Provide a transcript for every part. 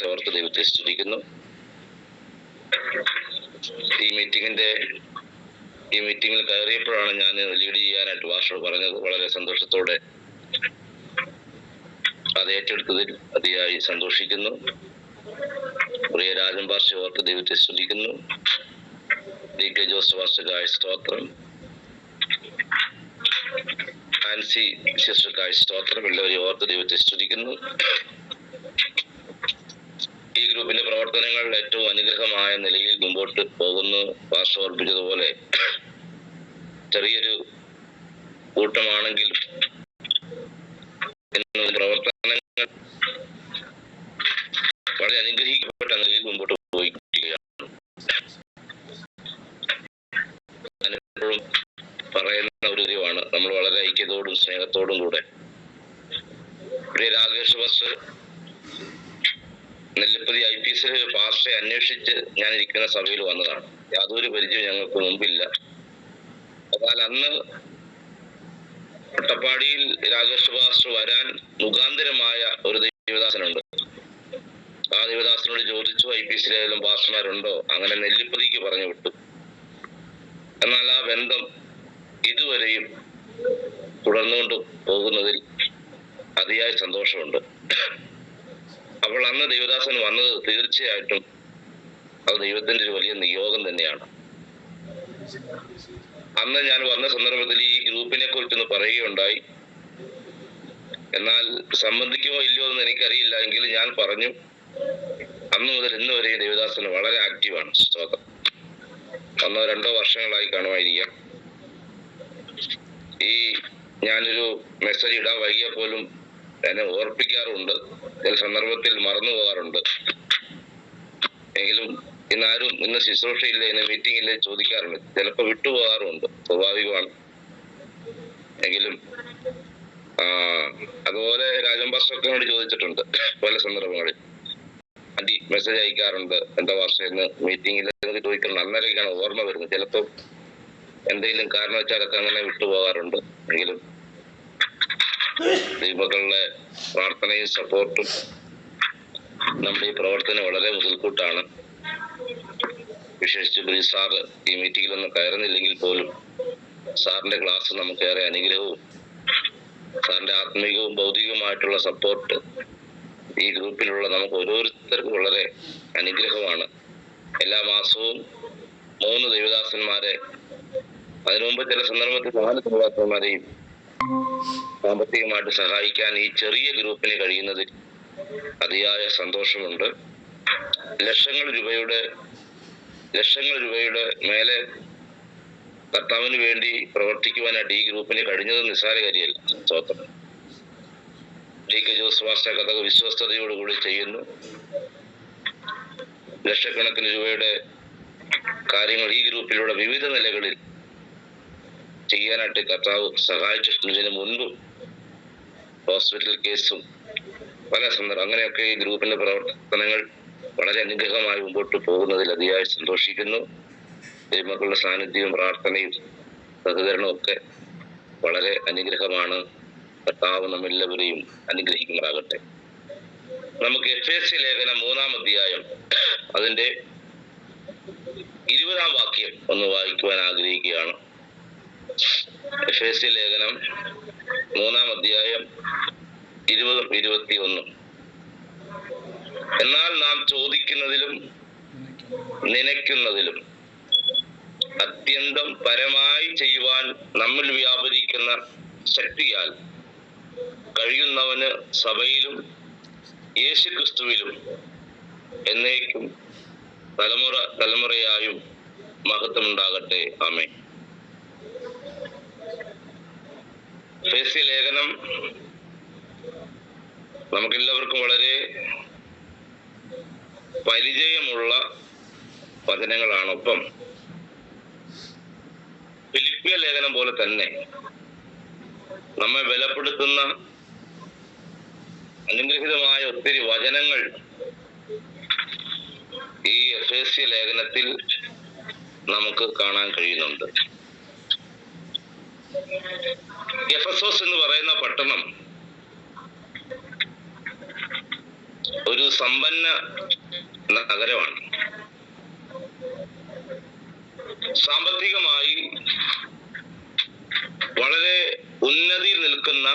ഓർത്ത് ദൈവത്തെ സ്തുതിക്കുന്നു. ഈ മീറ്റിംഗിൽ കയറിയപ്പോഴാണ് ഞാൻ ലീഡ് ചെയ്യാനായിട്ട് വാഷർ പറഞ്ഞത്. വളരെ സന്തോഷത്തോടെ അത് ഏറ്റെടുത്തതിൽ അതിയായി സന്തോഷിക്കുന്നു. പ്രിയ രാജൻ പാർഷ ഓർത്ത് ദൈവത്തെ സ്തുതിക്കുന്നു. DK ജോസഫ് പാസ്റ്റർക്കായ സ്തോത്രം, ആൻസി സിസ്റ്റർക്കായ സ്തോത്രം. എല്ലാവരെയും ഓർത്ത് ദൈവത്തെ സ്തുതിക്കുന്നു. ഈ ഗ്രൂപ്പിന്റെ പ്രവർത്തനങ്ങൾ ഏറ്റവും അനുഗ്രഹമായ നിലയിൽ മുമ്പോട്ട് പോകുന്നു. പാസ്റ്റർ ഓർപ്പിച്ചതുപോലെ ചെറിയൊരു കൂട്ടമാണെങ്കിൽ പ്രവർത്തനങ്ങൾ വളരെ അനുഗ്രഹിക്കപ്പെട്ട നിലയിൽ മുമ്പോട്ട് പോയിക്കൊണ്ടിരിക്കുകയാണ്. ഞാൻ എപ്പോഴും പറയുന്ന ഒരു കാര്യമാണ്, നമ്മൾ വളരെ ഐക്യത്തോടും സ്നേഹത്തോടും കൂടെ പ്രിയ രാകേഷ് പാസ്റ്റർ നെല്ലിപ്പതി IPS പാസ്റ്ററെ അന്വേഷിച്ച് ഞാൻ ഇരിക്കുന്ന സഭയിൽ വന്നതാണ്. യാതൊരു പരിചയവും ഞങ്ങൾക്ക് മുമ്പില്ല. എന്നാൽ അന്ന് അട്ടപ്പാടിയിൽ രാകേഷ് പാസ്റ്റർ വരാൻ മുഖാന്തരമായ ഒരു ദേവദാസനുണ്ട്. ആ ദേവദാസനോട് ചോദിച്ചു, IPSയിലേതെങ്കിലും പാസ്റ്റർമാരുണ്ടോ? അങ്ങനെ നെല്ലിപ്പതിക്ക് പറഞ്ഞു വിട്ടു. എന്നാൽ ആ ബന്ധം ഇതുവരെയും തുടർന്നുകൊണ്ട് പോകുന്നതിൽ അതിയായ സന്തോഷമുണ്ട്. അപ്പോൾ അന്ന് ദേവദാസൻ വന്നത് തീർച്ചയായിട്ടും അത് ദൈവത്തിന്റെ ഒരു വലിയ നിയോഗം തന്നെയാണ്. അന്ന് ഞാൻ വന്ന സന്ദർഭത്തിൽ ഈ ഗ്രൂപ്പിനെ കുറിച്ചൊന്ന് പറയുകയുണ്ടായി. എന്നാൽ സംബന്ധിക്കുമോ ഇല്ലയോ എന്ന് എനിക്കറിയില്ല. എങ്കിലും ഞാൻ പറഞ്ഞു, അന്ന് മുതൽ ഇന്ന് വരെ ദേവദാസൻ വളരെ ആക്റ്റീവാണ്. സ്തോത്രം. 1-2 വർഷങ്ങളായി കാണുമായിരിക്കാം. ഞാനൊരു മെസ്സേജ് ഇടാൻ വൈകിയ പോലും എന്നെ ഓർപ്പിക്കാറുണ്ട്. ചില സന്ദർഭത്തിൽ മറന്നു പോകാറുണ്ട്. എങ്കിലും ഇന്ന് ശുശ്രൂഷയില്ല, ഇന്ന് മീറ്റിംഗില്ലേ ചോദിക്കാറുണ്ട്. ചിലപ്പോൾ വിട്ടുപോകാറുമുണ്ട്, സ്വാഭാവികമാണ്. എങ്കിലും അതുപോലെ രാജൻ പാസ്റ്ററിനോട് ചോദിച്ചിട്ടുണ്ട് പല സന്ദർഭങ്ങളിൽ. ആന്റി മെസ്സേജ് അയക്കാറുണ്ട്, എന്താ പാസ്റ്റർ മീറ്റിംഗിൽ ചോദിക്കണം. അന്നേരമൊക്കെയാണ് ഓർമ്മ വരുന്നത്. ചിലപ്പോൾ എന്തെങ്കിലും കാരണവശാലൊക്കെ അങ്ങനെ വിട്ടുപോകാറുണ്ട്. എങ്കിലും ദൈവമക്കളുടെ പ്രാർത്ഥനയും സപ്പോർട്ടും നമ്മുടെ ഈ പ്രവർത്തനം വളരെ മുതൽക്കൂട്ടാണ്. വിശേഷിച്ച് ബ്രീസ് സാറ് ഈ മീറ്റിംഗിലൊന്നും കയറുന്നില്ലെങ്കിൽ പോലും സാറിന്റെ ക്ലാസ് നമുക്കേറെ അനുഗ്രഹവും സാറിന്റെ ആത്മീയവും ഭൗതികവുമായിട്ടുള്ള സപ്പോർട്ട് ഈ ഗ്രൂപ്പിലുള്ള നമുക്ക് ഓരോരുത്തർക്കും വളരെ അനുഗ്രഹമാണ്. എല്ലാ മാസവും 3 ദേവദാസന്മാരെ, അതിനു മുമ്പ് ചില സന്ദർഭത്തിൽ 4 ദേവദാസന്മാരെയും സാമ്പത്തികമായിട്ട് സഹായിക്കാൻ ഈ ചെറിയ ഗ്രൂപ്പിന് കഴിയുന്നതിൽ അതിയായ സന്തോഷമുണ്ട്. ലക്ഷങ്ങൾ രൂപയുടെ മേലെ കർത്താവിന് വേണ്ടി പ്രവർത്തിക്കുവാനായിട്ട് ഈ ഗ്രൂപ്പിന് കഴിഞ്ഞത് നിസ്സാര കാര്യമല്ല. സ്തോത്രം. DK ജോസഫ് പാസ്റ്റർ കഥ വിശ്വസ്തയോടുകൂടി ചെയ്യുന്നു. ലക്ഷക്കണക്കിന് രൂപയുടെ കാര്യങ്ങൾ ഈ ഗ്രൂപ്പിലൂടെ വിവിധ നിലകളിൽ ചെയ്യാനായിട്ട് കർത്താവ് സഹായിച്ചിട്ടുള്ളതിന് മുൻപും ഹോസ്പിറ്റൽ കേസും പല സന്ദർഭം അങ്ങനെയൊക്കെ ഈ ഗ്രൂപ്പിന്റെ പ്രവർത്തനങ്ങൾ വളരെ അനുഗ്രഹമായി മുമ്പോട്ട് പോകുന്നതിൽ അതിയായി സന്തോഷിക്കുന്നു. ദൈവമക്കളുടെ സാന്നിധ്യവും പ്രാർത്ഥനയും സഹകരണവും ഒക്കെ വളരെ അനുഗ്രഹമാണ്. കർത്താവ് നമ്മെല്ലാവരെയും അനുഗ്രഹിക്കുമാറാകട്ടെ. നമുക്ക് എഫേസ്യ ലേഖനം 3-ാം അധ്യായം അതിന്റെ 20-ാം വാക്യം ഒന്ന് വായിക്കുവാൻ ആഗ്രഹിക്കുകയാണ്. എഫേസ്യ ലേഖനം 3-ാം അധ്യായം 20-21. എന്നാൽ നാം ചോദിക്കുന്നതിലും നനയ്ക്കുന്നതിലും അത്യന്തം പരമായി ചെയ്യുവാൻ നമ്മിൽ വ്യാപരിക്കുന്ന ശക്തിയാൽ കഴിയുന്നവന് സഭയിലും യേശുക്രിസ്തുവിലും എന്നേക്കും തലമുറയായും മഹത്വമുണ്ടാകട്ടെ. ആമേൻ. എഫേസ്യ ലേഖനം നമുക്കെല്ലാവർക്കും വളരെ പരിചയമുള്ള വചനങ്ങളാണ്. ഒപ്പം ഫിലിപ്പിയ ലേഖനം പോലെ തന്നെ നമ്മെ ബലപ്പെടുത്തുന്ന അനുഗ്രഹീതമായ ഒത്തിരി വചനങ്ങൾ ഈ എഫേസ്യ ലേഖനത്തിൽ നമുക്ക് കാണാൻ കഴിയുന്നുണ്ട്. എഫെസോസ് എന്ന് പറയുന്ന പട്ടണം ഒരു സമ്പന്ന നഗരമാണ്. സാമ്പത്തികമായി വളരെ ഉന്നതിയിൽ നിൽക്കുന്ന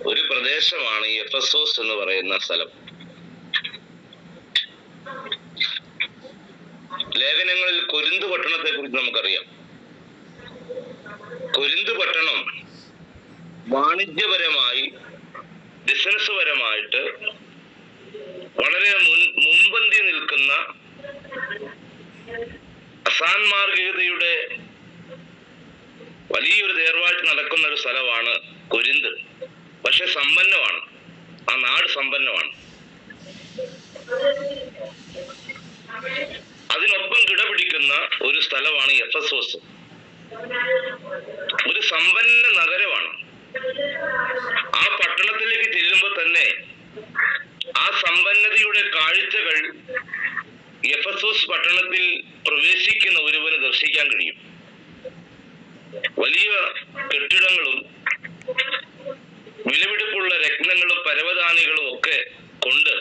ഒരു പ്രദേശമാണ് ഈ എഫെസോസ് എന്ന് പറയുന്ന സ്ഥലം. ലേഖനങ്ങളിൽ കൊരിന്ത് പട്ടണത്തെ കുറിച്ച് നമുക്കറിയാം. കൊരിന്ത് പട്ടണം വാണിജ്യപരമായി ബിസിനസ് പരമായിട്ട് വളരെ മുൻപന്തി നിൽക്കുന്ന അസാൻമാർഗികതയുടെ വലിയൊരു തേർവാഴ്ച നടക്കുന്ന ഒരു സ്ഥലമാണ് കൊരിന്ത്. പക്ഷെ സമ്പന്നമാണ്, ആ നാട് സമ്പന്നമാണ്. അതിനൊപ്പം കിടപിടിക്കുന്ന ഒരു സ്ഥലമാണ് എഫെസോസ്. ഒരു സമ്പന്ന നഗരമാണ്. ആ പട്ടണത്തിലേക്ക് ചെല്ലുമ്പോൾ തന്നെ ആ സമ്പന്നതയുടെ കാഴ്ചകൾ എഫെസോസ് പട്ടണത്തിൽ പ്രവേശിക്കുന്ന ഒരുവന് ദർശിക്കാൻ കഴിയും. വലിയ കെട്ടിടങ്ങളും വിലപിടിപ്പുള്ള രത്നങ്ങളും പരവതാനികളും ഒക്കെ കൊണ്ട്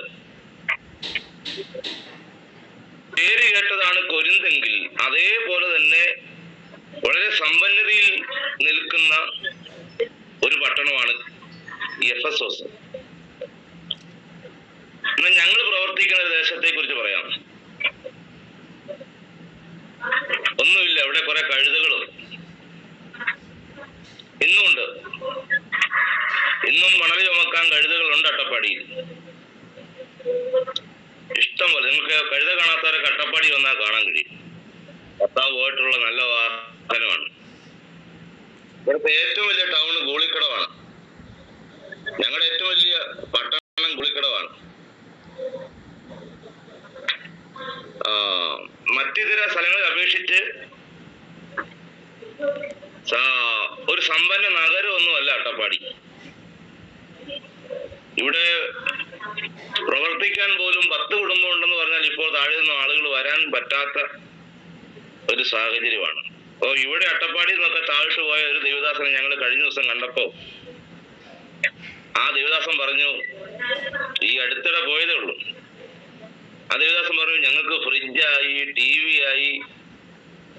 പേര് കേട്ടതാണ് കൊരിന്തെങ്കിൽ, അതേപോലെ തന്നെ വളരെ സമ്പന്നതയിൽ നിൽക്കുന്ന ഒരു പട്ടണമാണ് എഫെസോസ്. എന്നാൽ ഞങ്ങൾ പ്രവർത്തിക്കുന്ന ദേശത്തെ കുറിച്ച് പറയാം. ഒന്നുമില്ല, അവിടെ കുറെ കഴുതകളും ഇന്നുമുണ്ട്. ഇന്നും മണൽ ചുമക്കാൻ കഴുതകളുണ്ട് അട്ടപ്പാടിയിൽ, ഇഷ്ടം പോലെ. നിങ്ങൾക്ക് കഴുത കാണാത്തവരെ അട്ടപ്പാടി വന്നാൽ കാണാൻ കഴിയും. കർത്താവ് പോയിട്ടുള്ള നല്ല വാഹനമാണ്. ഇവിടുത്തെ ഏറ്റവും വലിയ ടൗൺ ഗോളിക്കടവാണ്. ഞങ്ങളുടെ ഏറ്റവും വലിയ പട്ടണം ഗോളിക്കടവാണ്. മറ്റിതര സ്ഥലങ്ങളെ അപേക്ഷിച്ച് ഒരു സമ്പന്ന നഗരമൊന്നുമല്ല അട്ടപ്പാടി. ഇവിടെ പ്രവർത്തിക്കാൻ പോലും 10 കുടുംബം ഉണ്ടെന്ന് പറഞ്ഞാൽ ഇപ്പോൾ താഴെ നിന്നും ആളുകൾ വരാൻ പറ്റാത്ത ഒരു സാഹചര്യമാണ്. അപ്പോൾ ഇവിടെ അട്ടപ്പാടി നിന്നൊക്കെ താഴ്ത്തു പോയ ഒരു ദേവദാസനെ ഞങ്ങൾ കഴിഞ്ഞ ദിവസം കണ്ടപ്പോ ആ ദേവദാസൻ പറഞ്ഞു, ഈ അടുത്തിടെ പോയതേ ഉള്ളൂ, ആ ദേവദാസൻ പറഞ്ഞു, ഞങ്ങൾക്ക് ഫ്രിഡ്ജായി, TV ആയി,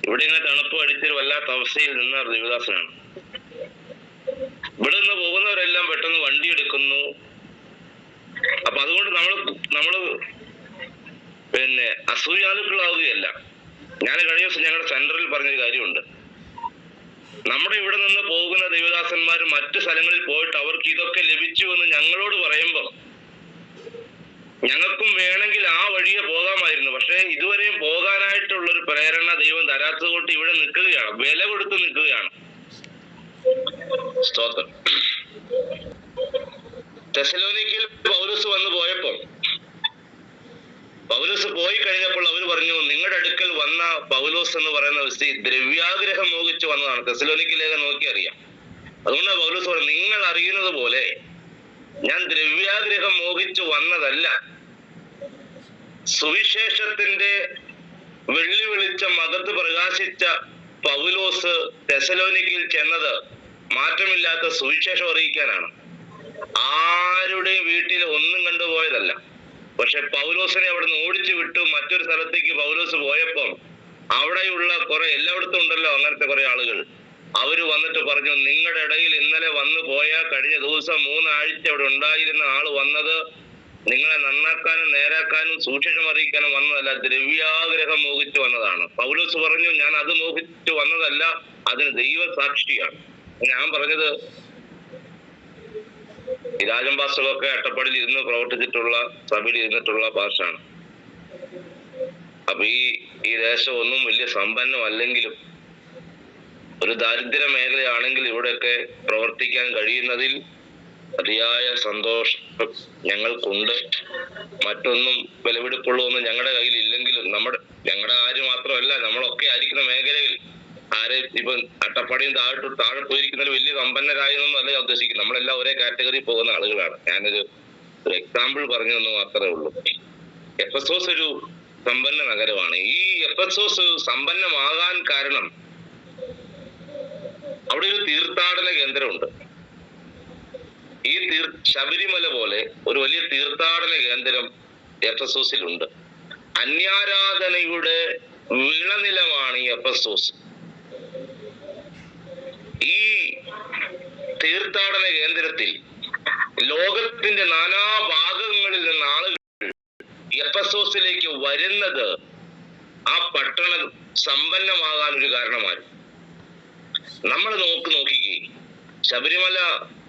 ഇവിടെ ഇങ്ങനെ തണുപ്പ് അടിച്ചൊരു വല്ലാത്ത അവസ്ഥയിൽ നിന്ന ദേവദാസനാണ്. ഇവിടെ നിന്ന് പോകുന്നവരെല്ലാം പെട്ടെന്ന് വണ്ടി എടുക്കുന്നു. അപ്പൊ അതുകൊണ്ട് നമ്മള് പിന്നെ അസൂയാലുക്കളാവുകയല്ല. ഞാൻ കഴിഞ്ഞ ദിവസം ഞങ്ങളുടെ സെന്ററിൽ പറഞ്ഞൊരു കാര്യമുണ്ട്. നമ്മുടെ ഇവിടെ നിന്ന് പോകുന്ന ദേവദാസന്മാർ മറ്റു സ്ഥലങ്ങളിൽ പോയിട്ട് അവർക്ക് ഇതൊക്കെ ലഭിച്ചു എന്ന് ഞങ്ങളോട് പറയുമ്പോൾ ഞങ്ങൾക്കും വേണമെങ്കിൽ ആ വഴിയെ പോകാമായിരുന്നു. പക്ഷെ ഇതുവരെയും പോകാനായിട്ടുള്ളൊരു പ്രേരണ ദൈവം തരാത്തത് കൊണ്ട് ഇവിടെ നിൽക്കുകയാണ്, വില കൊടുത്ത് നിൽക്കുകയാണ്. സ്തോത്രം. തെസലോനിക്കയിൽ പൗലോസ് വന്നു പോയപ്പോൾ, പൗലോസ് പോയി കഴിഞ്ഞപ്പോൾ അവർ പറഞ്ഞു, നിങ്ങളുടെ അടുക്കൽ വന്ന പൗലോസ് എന്ന് പറയുന്ന വ്യക്തി ദ്രവ്യാഗ്രഹം മോഹിച്ച് വന്നതാണ്. തെസലോനിക്കയിലേക്ക് നോക്കി അറിയാം. അതുകൊണ്ടാണ് പൗലോസ് പറഞ്ഞു, നിങ്ങൾ അറിയുന്നത് പോലെ ഞാൻ ദ്രവ്യാഗ്രഹം മോഹിച്ചു വന്നതല്ല. സുവിശേഷത്തിന്റെ വെള്ളി വെളിച്ചം അകത്ത് പ്രകാശിച്ച പൗലോസ് തെസലോനിക്കയിൽ ചെന്നത് മാറ്റമില്ലാത്ത സുവിശേഷം അറിയിക്കാനാണ്. ആരുടെയും വീട്ടിൽ ഒന്നും കണ്ടുപോയതല്ല. പക്ഷെ പൗലോസിനെ അവിടെ നിന്ന് ഓടിച്ചു വിട്ടു മറ്റൊരു സ്ഥലത്തേക്ക് പൗലോസ് പോയപ്പം അവിടെയുള്ള കുറെ, എല്ലായിടത്തും ഉണ്ടല്ലോ അങ്ങനത്തെ കുറെ ആളുകൾ, അവര് വന്നിട്ട് പറഞ്ഞു, നിങ്ങളുടെ ഇടയിൽ ഇന്നലെ വന്നു പോയ കഴിഞ്ഞ ദിവസം 3 ആഴ്ച അവിടെ ഉണ്ടായിരുന്ന ആള് വന്നത് നിങ്ങളെ നന്നാക്കാനും നേരാക്കാനും സുവിശേഷം അറിയിക്കാനും വന്നതല്ല, ദ്രവ്യാഗ്രഹം മോഹിച്ചു വന്നതാണ്. പൗലോസ് പറഞ്ഞു, ഞാൻ അത് മോഹിച്ചു വന്നതല്ല, അതിന് ദൈവസാക്ഷിയാണ്. ഞാൻ പറഞ്ഞത് ഈ രാജൻ പാസ്റ്ററൊക്കെ അട്ടപ്പാടിയിൽ ഇരുന്ന് പ്രവർത്തിച്ചിട്ടുള്ള, സഭയിൽ ഇരുന്നിട്ടുള്ള പാസ്റ്റാണ്. അപ്പൊ ഈ ദേശം ഒന്നും വലിയ സമ്പന്നമല്ലെങ്കിലും ഒരു ദാരിദ്ര്യ മേഖലയാണെങ്കിൽ ഇവിടെയൊക്കെ പ്രവർത്തിക്കാൻ കഴിയുന്നതിൽ അതിയായ സന്തോഷം ഞങ്ങൾക്കുണ്ട്. മറ്റൊന്നും വിലപിടിപ്പുള്ളതൊന്നും ഞങ്ങളുടെ കയ്യിൽ ഇല്ലെങ്കിലും ഞങ്ങളുടെ കാര്യം മാത്രമല്ല, നമ്മളൊക്കെ ആയിരിക്കുന്ന മേഖലയിൽ ആരെ ഇപ്പൊ അട്ടപ്പാടിയും താഴെ പോയിരിക്കുന്നതിൽ വലിയ സമ്പന്നരായെന്നൊന്നും അല്ല ഞാൻ ഉദ്ദേശിക്കുന്നത്. നമ്മളെല്ലാം ഒരേ കാറ്റഗറി പോകുന്ന ആളുകളാണ്. ഞാനൊരു എക്സാമ്പിൾ പറഞ്ഞതെന്ന് മാത്രമേ ഉള്ളൂ. എഫെസോസ് ഒരു സമ്പന്ന നഗരമാണ്. ഈ എഫെസോസ് സമ്പന്നമാകാൻ കാരണം അവിടെ ഒരു തീർത്ഥാടന കേന്ദ്രമുണ്ട്. ഈ ശബരിമല പോലെ ഒരു വലിയ തീർത്ഥാടന കേന്ദ്രം എഫെസോസിലുണ്ട്. അന്യാരാധനയുടെ വിളനിലമാണ് ഈ എഫെസോസ്. ഈ തീർത്ഥാടന കേന്ദ്രത്തിൽ ലോകത്തിന്റെ നാനാഭാഗങ്ങളിൽ നിന്ന് ആളുകൾ എഫെസോസിലേക്ക് വരുന്നത് ആ പട്ടണം സമ്പന്നമാകാൻ ഒരു കാരണമായി. നമ്മൾ നോക്കിക്കേ, ശബരിമല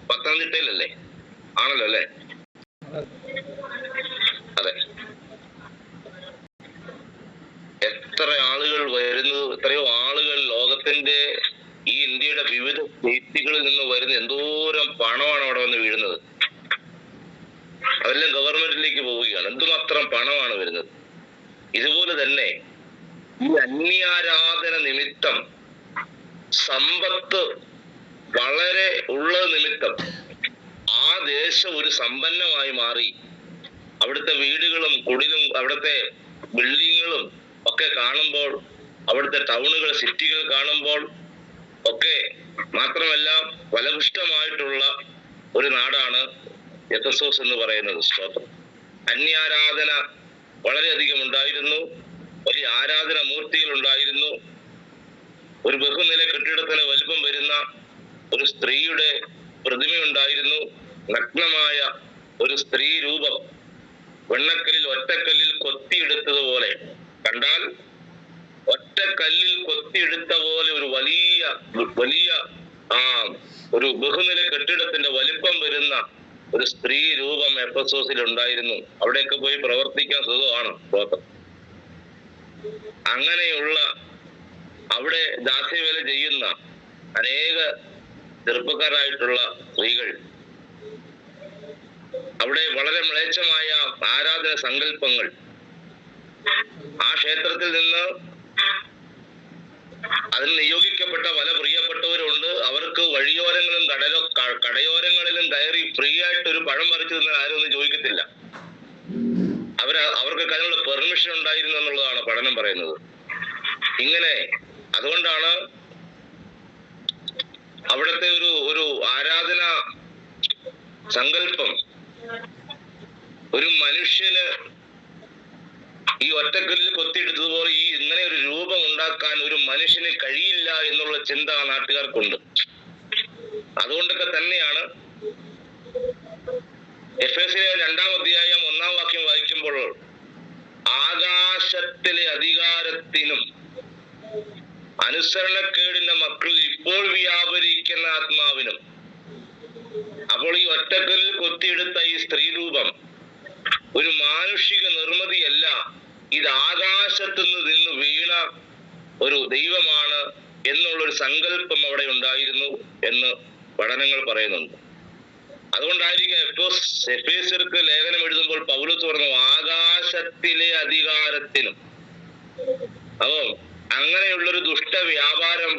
പത്തനംതിട്ടയിലല്ലേ? ആണല്ലോ അല്ലേ? അതെ. എത്ര ആളുകൾ വരുന്നത്, എത്രയോ ആളുകൾ ലോകത്തിന്റെ ഈ ഇന്ത്യയുടെ വിവിധ സ്റ്റേറ്റുകളിൽ നിന്ന് വരുന്ന എന്തോരം പണമാണ് അവിടെ വന്ന് വീഴുന്നത്. അതെല്ലാം ഗവൺമെന്റിലേക്ക് പോവുകയാണ്. എന്തുമാത്രം പണമാണ് വരുന്നത്. ഇതുപോലെ തന്നെ ഈ അന്യാരാധന നിമിത്തം സമ്പത്ത് വളരെ ഉള്ളത് നിമിത്തം ആ ദേശം ഒരു സമ്പന്നമായി മാറി. അവിടുത്തെ വീടുകളും കുടിലും അവിടുത്തെ ബിൽഡിങ്ങുകളും ഒക്കെ കാണുമ്പോൾ, അവിടുത്തെ ടൗണുകൾ, സിറ്റികൾ കാണുമ്പോൾ ഒക്കെ മാത്രമല്ല ഫലപുഷ്ടമായിട്ടുള്ള ഒരു നാടാണ് എഫെസോസ് എന്ന് പറയുന്നത്. സ്തോത്രം. അന്യാരാധന വളരെയധികം ഉണ്ടായിരുന്നു. വലിയ ആരാധന മൂർത്തികൾ ഉണ്ടായിരുന്നു. ഒരു ബഹുനില കെട്ടിടത്തിന് വലിപ്പം വരുന്ന ഒരു സ്ത്രീയുടെ പ്രതിമയുണ്ടായിരുന്നു. നഗ്നമായ ഒരു സ്ത്രീ രൂപം വെണ്ണക്കല്ലിൽ ഒറ്റക്കല്ലിൽ കൊത്തിയെടുത്തതുപോലെ, കണ്ടാൽ ഒറ്റക്കല്ലിൽ കൊത്തിയെടുത്ത പോലെ ഒരു വലിയ ഒരു ബഹുനില കെട്ടിടത്തിന്റെ വലിപ്പം വരുന്ന ഒരു സ്ത്രീ രൂപം എഫെസോസിൽ ഉണ്ടായിരുന്നു. അവിടെയൊക്കെ പോയി പ്രവർത്തിക്കാൻ സുഖമാണ്. അങ്ങനെയുള്ള അവിടെ ദാസ്യവേല ചെയ്യുന്ന അനേക ചെറുപ്പക്കാരായിട്ടുള്ള സ്ത്രീകൾ, അവിടെ വളരെ മ്ലേച്ഛമായ ആരാധന സങ്കല്പങ്ങൾ. ആ ക്ഷേത്രത്തിൽ നിന്ന് അതിന് നിയോഗിക്കപ്പെട്ട പല പ്രിയപ്പെട്ടവരുണ്ട്. അവർക്ക് വഴിയോരങ്ങളിലും കടയോരങ്ങളിലും കയറി ഫ്രീ ആയിട്ട് ഒരു പഴം പറിച്ചു തിന്നാൽ ആരും ഒന്നും ചോദിക്കത്തില്ല. അവർക്ക് അതിനുള്ള പെർമിഷൻ ഉണ്ടായിരുന്നു എന്നുള്ളതാണ് പഠനം പറയുന്നത്. ഇങ്ങനെ അതുകൊണ്ടാണ് അവിടുത്തെ ഒരു ആരാധന സങ്കല്പം, ഒരു മനുഷ്യന് ഈ ഒറ്റക്കല്ലിൽ കൊത്തിയെടുത്തതുപോലെ ഈ ഇങ്ങനെ ഒരു രൂപം ഉണ്ടാക്കാൻ ഒരു മനുഷ്യന് കഴിയില്ല എന്നുള്ള ചിന്ത നാട്ടുകാർക്കുണ്ട്. അതുകൊണ്ടൊക്കെ തന്നെയാണ് എഫേസ്യർ 2-ാം അധ്യായം 1-ാം വാക്യം വായിക്കുമ്പോൾ ആകാശത്തിലെ അധികാരത്തിനും അനുസരണക്കേടിന്റെ മക്കളിൽ ഇപ്പോൾ വ്യാപരിക്കുന്ന ആത്മാവിനും. അപ്പോൾ ഈ ഒറ്റക്കല്ലിൽ കൊത്തിയെടുത്ത ഈ സ്ത്രീരൂപം ഒരു മാനുഷിക നിർമ്മിതിയല്ല, ഇത് ആകാശത്തു നിന്ന് വീണ ഒരു ദൈവമാണ് എന്നുള്ളൊരു സങ്കല്പം അവിടെ ഉണ്ടായിരുന്നു എന്ന് പഠനങ്ങൾ പറയുന്നുണ്ട്. അതുകൊണ്ടായിരിക്കും എഫേസ്യർക്ക് ലേഖനം എഴുതുമ്പോൾ പൗലോസ് പറഞ്ഞു ആകാശത്തിലെ അധികാരത്തിനും. അപ്പോ അങ്ങനെയുള്ളൊരു ദുഷ്ട വ്യാപാരം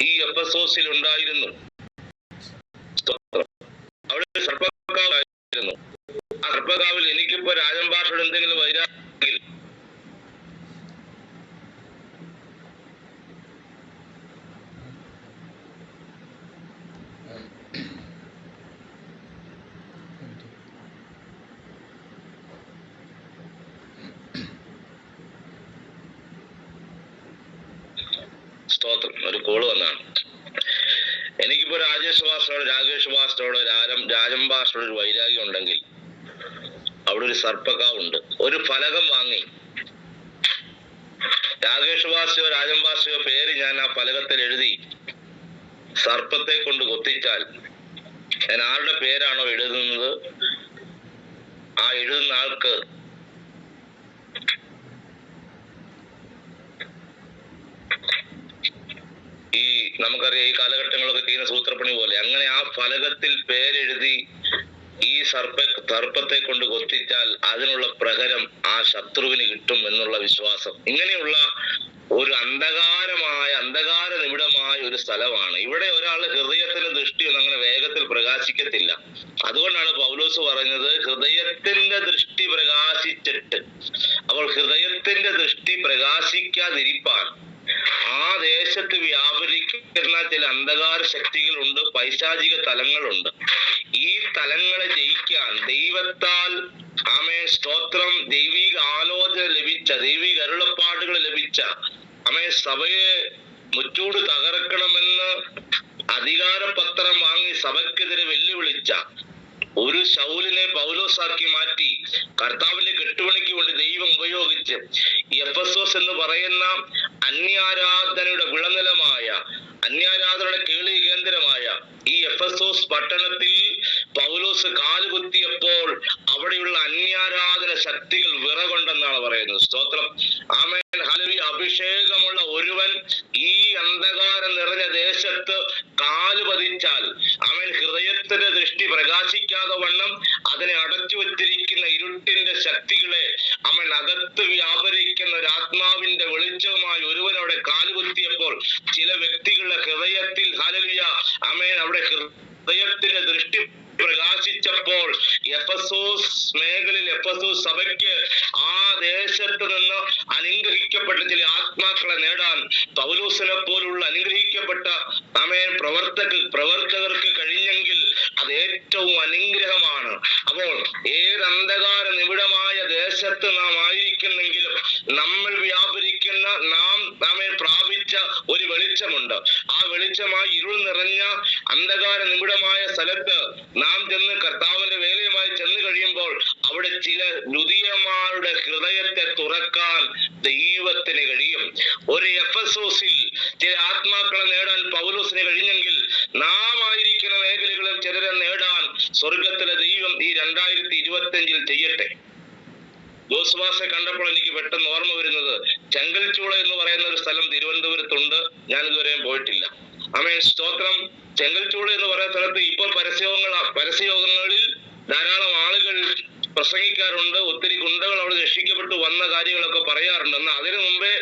ഈ എഫെസോസിൽ ഉണ്ടായിരുന്നു. അവിടെ ഒരു സർപ്പക്കാവായിരുന്നു. ആ സർപ്പക്കാവിൽ എനിക്കിപ്പോ രാജംഭാഷയോട് എന്തെങ്കിലും വൈരാഗ്യമെങ്കിൽ സ്തോത്രം. ഒരു കോള് വന്നാണ്. എനിക്കിപ്പോ രാജേഷ് മാസ്റ്ററോട് രാജം ഭാഷയോട് ഒരു വൈരാഗ്യം ഉണ്ടെങ്കിൽ അവിടെ ഒരു സർപ്പക്കാവുണ്ട്. ഒരു ഫലകം വാങ്ങി രാജേഷ് ഭാഷയോ രാജം ഭാഷയോ പേര് ഞാൻ ആ ഫലകത്തിൽ എഴുതി സർപ്പത്തെ കൊണ്ട് കൊത്തിച്ചാൽ ഞാൻ ആരുടെ പേരാണോ എഴുതുന്നത് ആ എഴുതുന്ന ആൾക്ക് ഈ നമുക്കറിയാം ഈ കാലഘട്ടങ്ങളൊക്കെ ചെയ്യുന്ന സൂത്രപ്പണി പോലെ അങ്ങനെ ആ ഫലകത്തിൽ പേരെഴുതി ഈ സർപ്പത്തെ കൊണ്ട് കൊത്തിച്ചാൽ അതിനുള്ള പ്രഹരം ആ ശത്രുവിന് കിട്ടും എന്നുള്ള വിശ്വാസം. ഇങ്ങനെയുള്ള ഒരു അന്ധകാര നിബിഡമായ ഒരു സ്ഥലമാണ്. ഇവിടെ ഒരാളുടെ ഹൃദയത്തിന്റെ ദൃഷ്ടിയൊന്നും അങ്ങനെ വേഗത്തിൽ പ്രകാശിക്കത്തില്ല. അതുകൊണ്ടാണ് പൗലോസ് പറഞ്ഞത് ഹൃദയത്തിന്റെ ദൃഷ്ടി പ്രകാശിച്ചിട്ട്. അപ്പോൾ ഹൃദയത്തിന്റെ ദൃഷ്ടി പ്രകാശിക്കാതിരിപ്പാൻ ആ ദേശത്ത് വ്യാപരിക്കുന്ന ചില അന്ധകാര ശക്തികളുണ്ട്, പൈശാചിക തലങ്ങളുണ്ട്. ഈ തലങ്ങൾ സ്തോത്രം, ദൈവിക ആലോചന ലഭിച്ച, ദൈവിക അരുളപ്പാടുകൾ ലഭിച്ച സഭയെ മുറ്റൂട് തകർക്കണമെന്ന് അധികാരപത്രം വാങ്ങി സഭയ്ക്കെതിരെ വെല്ലുവിളിച്ച ഒരു ശൗലിനെ പൗലോസാക്കി മാറ്റി കർത്താവിന്റെ കെട്ടുപണിക്ക് വേണ്ടി ദൈവം ഉപയോഗിച്ച് എഫെസോസ് എന്ന് പറയുന്ന അന്യാരാധനയുടെ വിളനിലമായ, അന്യാരാധനയുടെ കേളി കേന്ദ്രമായ ഈ എഫെസോസ് പട്ടണത്തിൽ പൗലോസ് കാലുകുത്തിയപ്പോൾ അവിടെയുള്ള അന്യാരാധന ശക്തികൾ വിറകൊണ്ടെന്നാണ് പറയുന്നത്. സ്തോത്രം, ആമേൻ, ഹല്ലേലൂയ. അഭിഷേകമുള്ള ഒരുവൻ ഈ അന്ധകാരം നിറഞ്ഞ ദേശത്ത് കാല് പതിച്ചാൽ അവൻ ഹൃദയത്തിന്റെ ദൃഷ്ടി പ്രകാശിക്കാതെ വണ്ണം അതിനെ അടച്ചു വച്ചിരിക്കുന്ന ഇരുട്ടിന്റെ ശക്തികളെ അവൻ അകത്ത് വ്യാപരിക്കുന്ന ഒരു ആത്മാവിന്റെ വെളിച്ചവുമായി ഒരുവൻ അവിടെ കാലുകുത്തിയപ്പോൾ ചില വ്യക്തികളുടെ ഹൃദയത്തിൽ, ഹല്ലേലൂയ, ആമേൻ, അവിടെ ഹൃദയത്തിന്റെ ദൃഷ്ടി പ്രകാശിച്ചപ്പോൾ എഫെസോസ് മേഖലയിൽ, എഫെസോസ് സഭയ്ക്ക് ആ ദേശത്ത് നിന്ന് അനുഗ്രഹിക്കപ്പെട്ട ചില ആത്മാക്കളെ നേടാൻ പൗലോസിനെ പോലുള്ള അനുഗ്രഹിക്കപ്പെട്ട പ്രവർത്തകർക്ക് കഴിഞ്ഞെങ്കിൽ അത് ഏറ്റവും അനുഗ്രഹമാണ്. അപ്പോൾ ഏത് അന്ധകാര നിബിഡമായ ദേശത്ത് നാം ആയിരിക്കുന്നെങ്കിലും നമ്മൾ വ്യാപരിക്കുന്ന നാം പ്രാപിച്ച ഒരു വെളിച്ചമുണ്ട്. ആ വെളിച്ചമായി ഇരുൾ നിറഞ്ഞ അന്ധകാര നിബിഡമായ സ്ഥലത്ത് നാം ചെന്ന് കർത്താവിന്റെ വേലയുമായി ചെന്ന് കഴിയുമ്പോൾ അവിടെ ചില ദ്വിതീയന്മാരുടെ ഹൃദയത്തെ തുറക്കാൻ ദൈവത്തിന് കഴിയും. ഒരു എഫെസോസിൽ ചില ആത്മാക്കളെ നേടാൻ പൗലോസിന് കഴിഞ്ഞെങ്കിൽ നാം ആയിരിക്കുന്ന മേഖലകളിൽ ചിലരെ നേടാൻ സ്വർഗത്തിലെ ദൈവം ഈ 2025 ചെയ്യട്ടെ. ജോസുവാസെ കണ്ടപ്പോൾ എനിക്ക് പെട്ടെന്ന് ഓർമ്മ വരുന്നത് ചെങ്കൽച്ചൂള എന്ന് പറയുന്ന ഒരു സ്ഥലം തിരുവനന്തപുരത്തുണ്ട്. ഞാൻ ഇതുവരെയും പോയിട്ടില്ല. ആമേൻ, സ്തോത്രം. ചെങ്കൽച്ചൂള എന്ന് പറയുന്ന സ്ഥലത്ത് ഇപ്പോൾ പരസ്യയോഗങ്ങളിൽ ധാരാളം ആളുകൾ പ്രസംഗിക്കാറുണ്ട്. ഒത്തിരി ഗുണ്ടകൾ അവിടെ രക്ഷിക്കപ്പെട്ടു വന്ന കാര്യങ്ങളൊക്കെ പറയാറുണ്ട്. എന്നാൽ അതിനു മുമ്പേ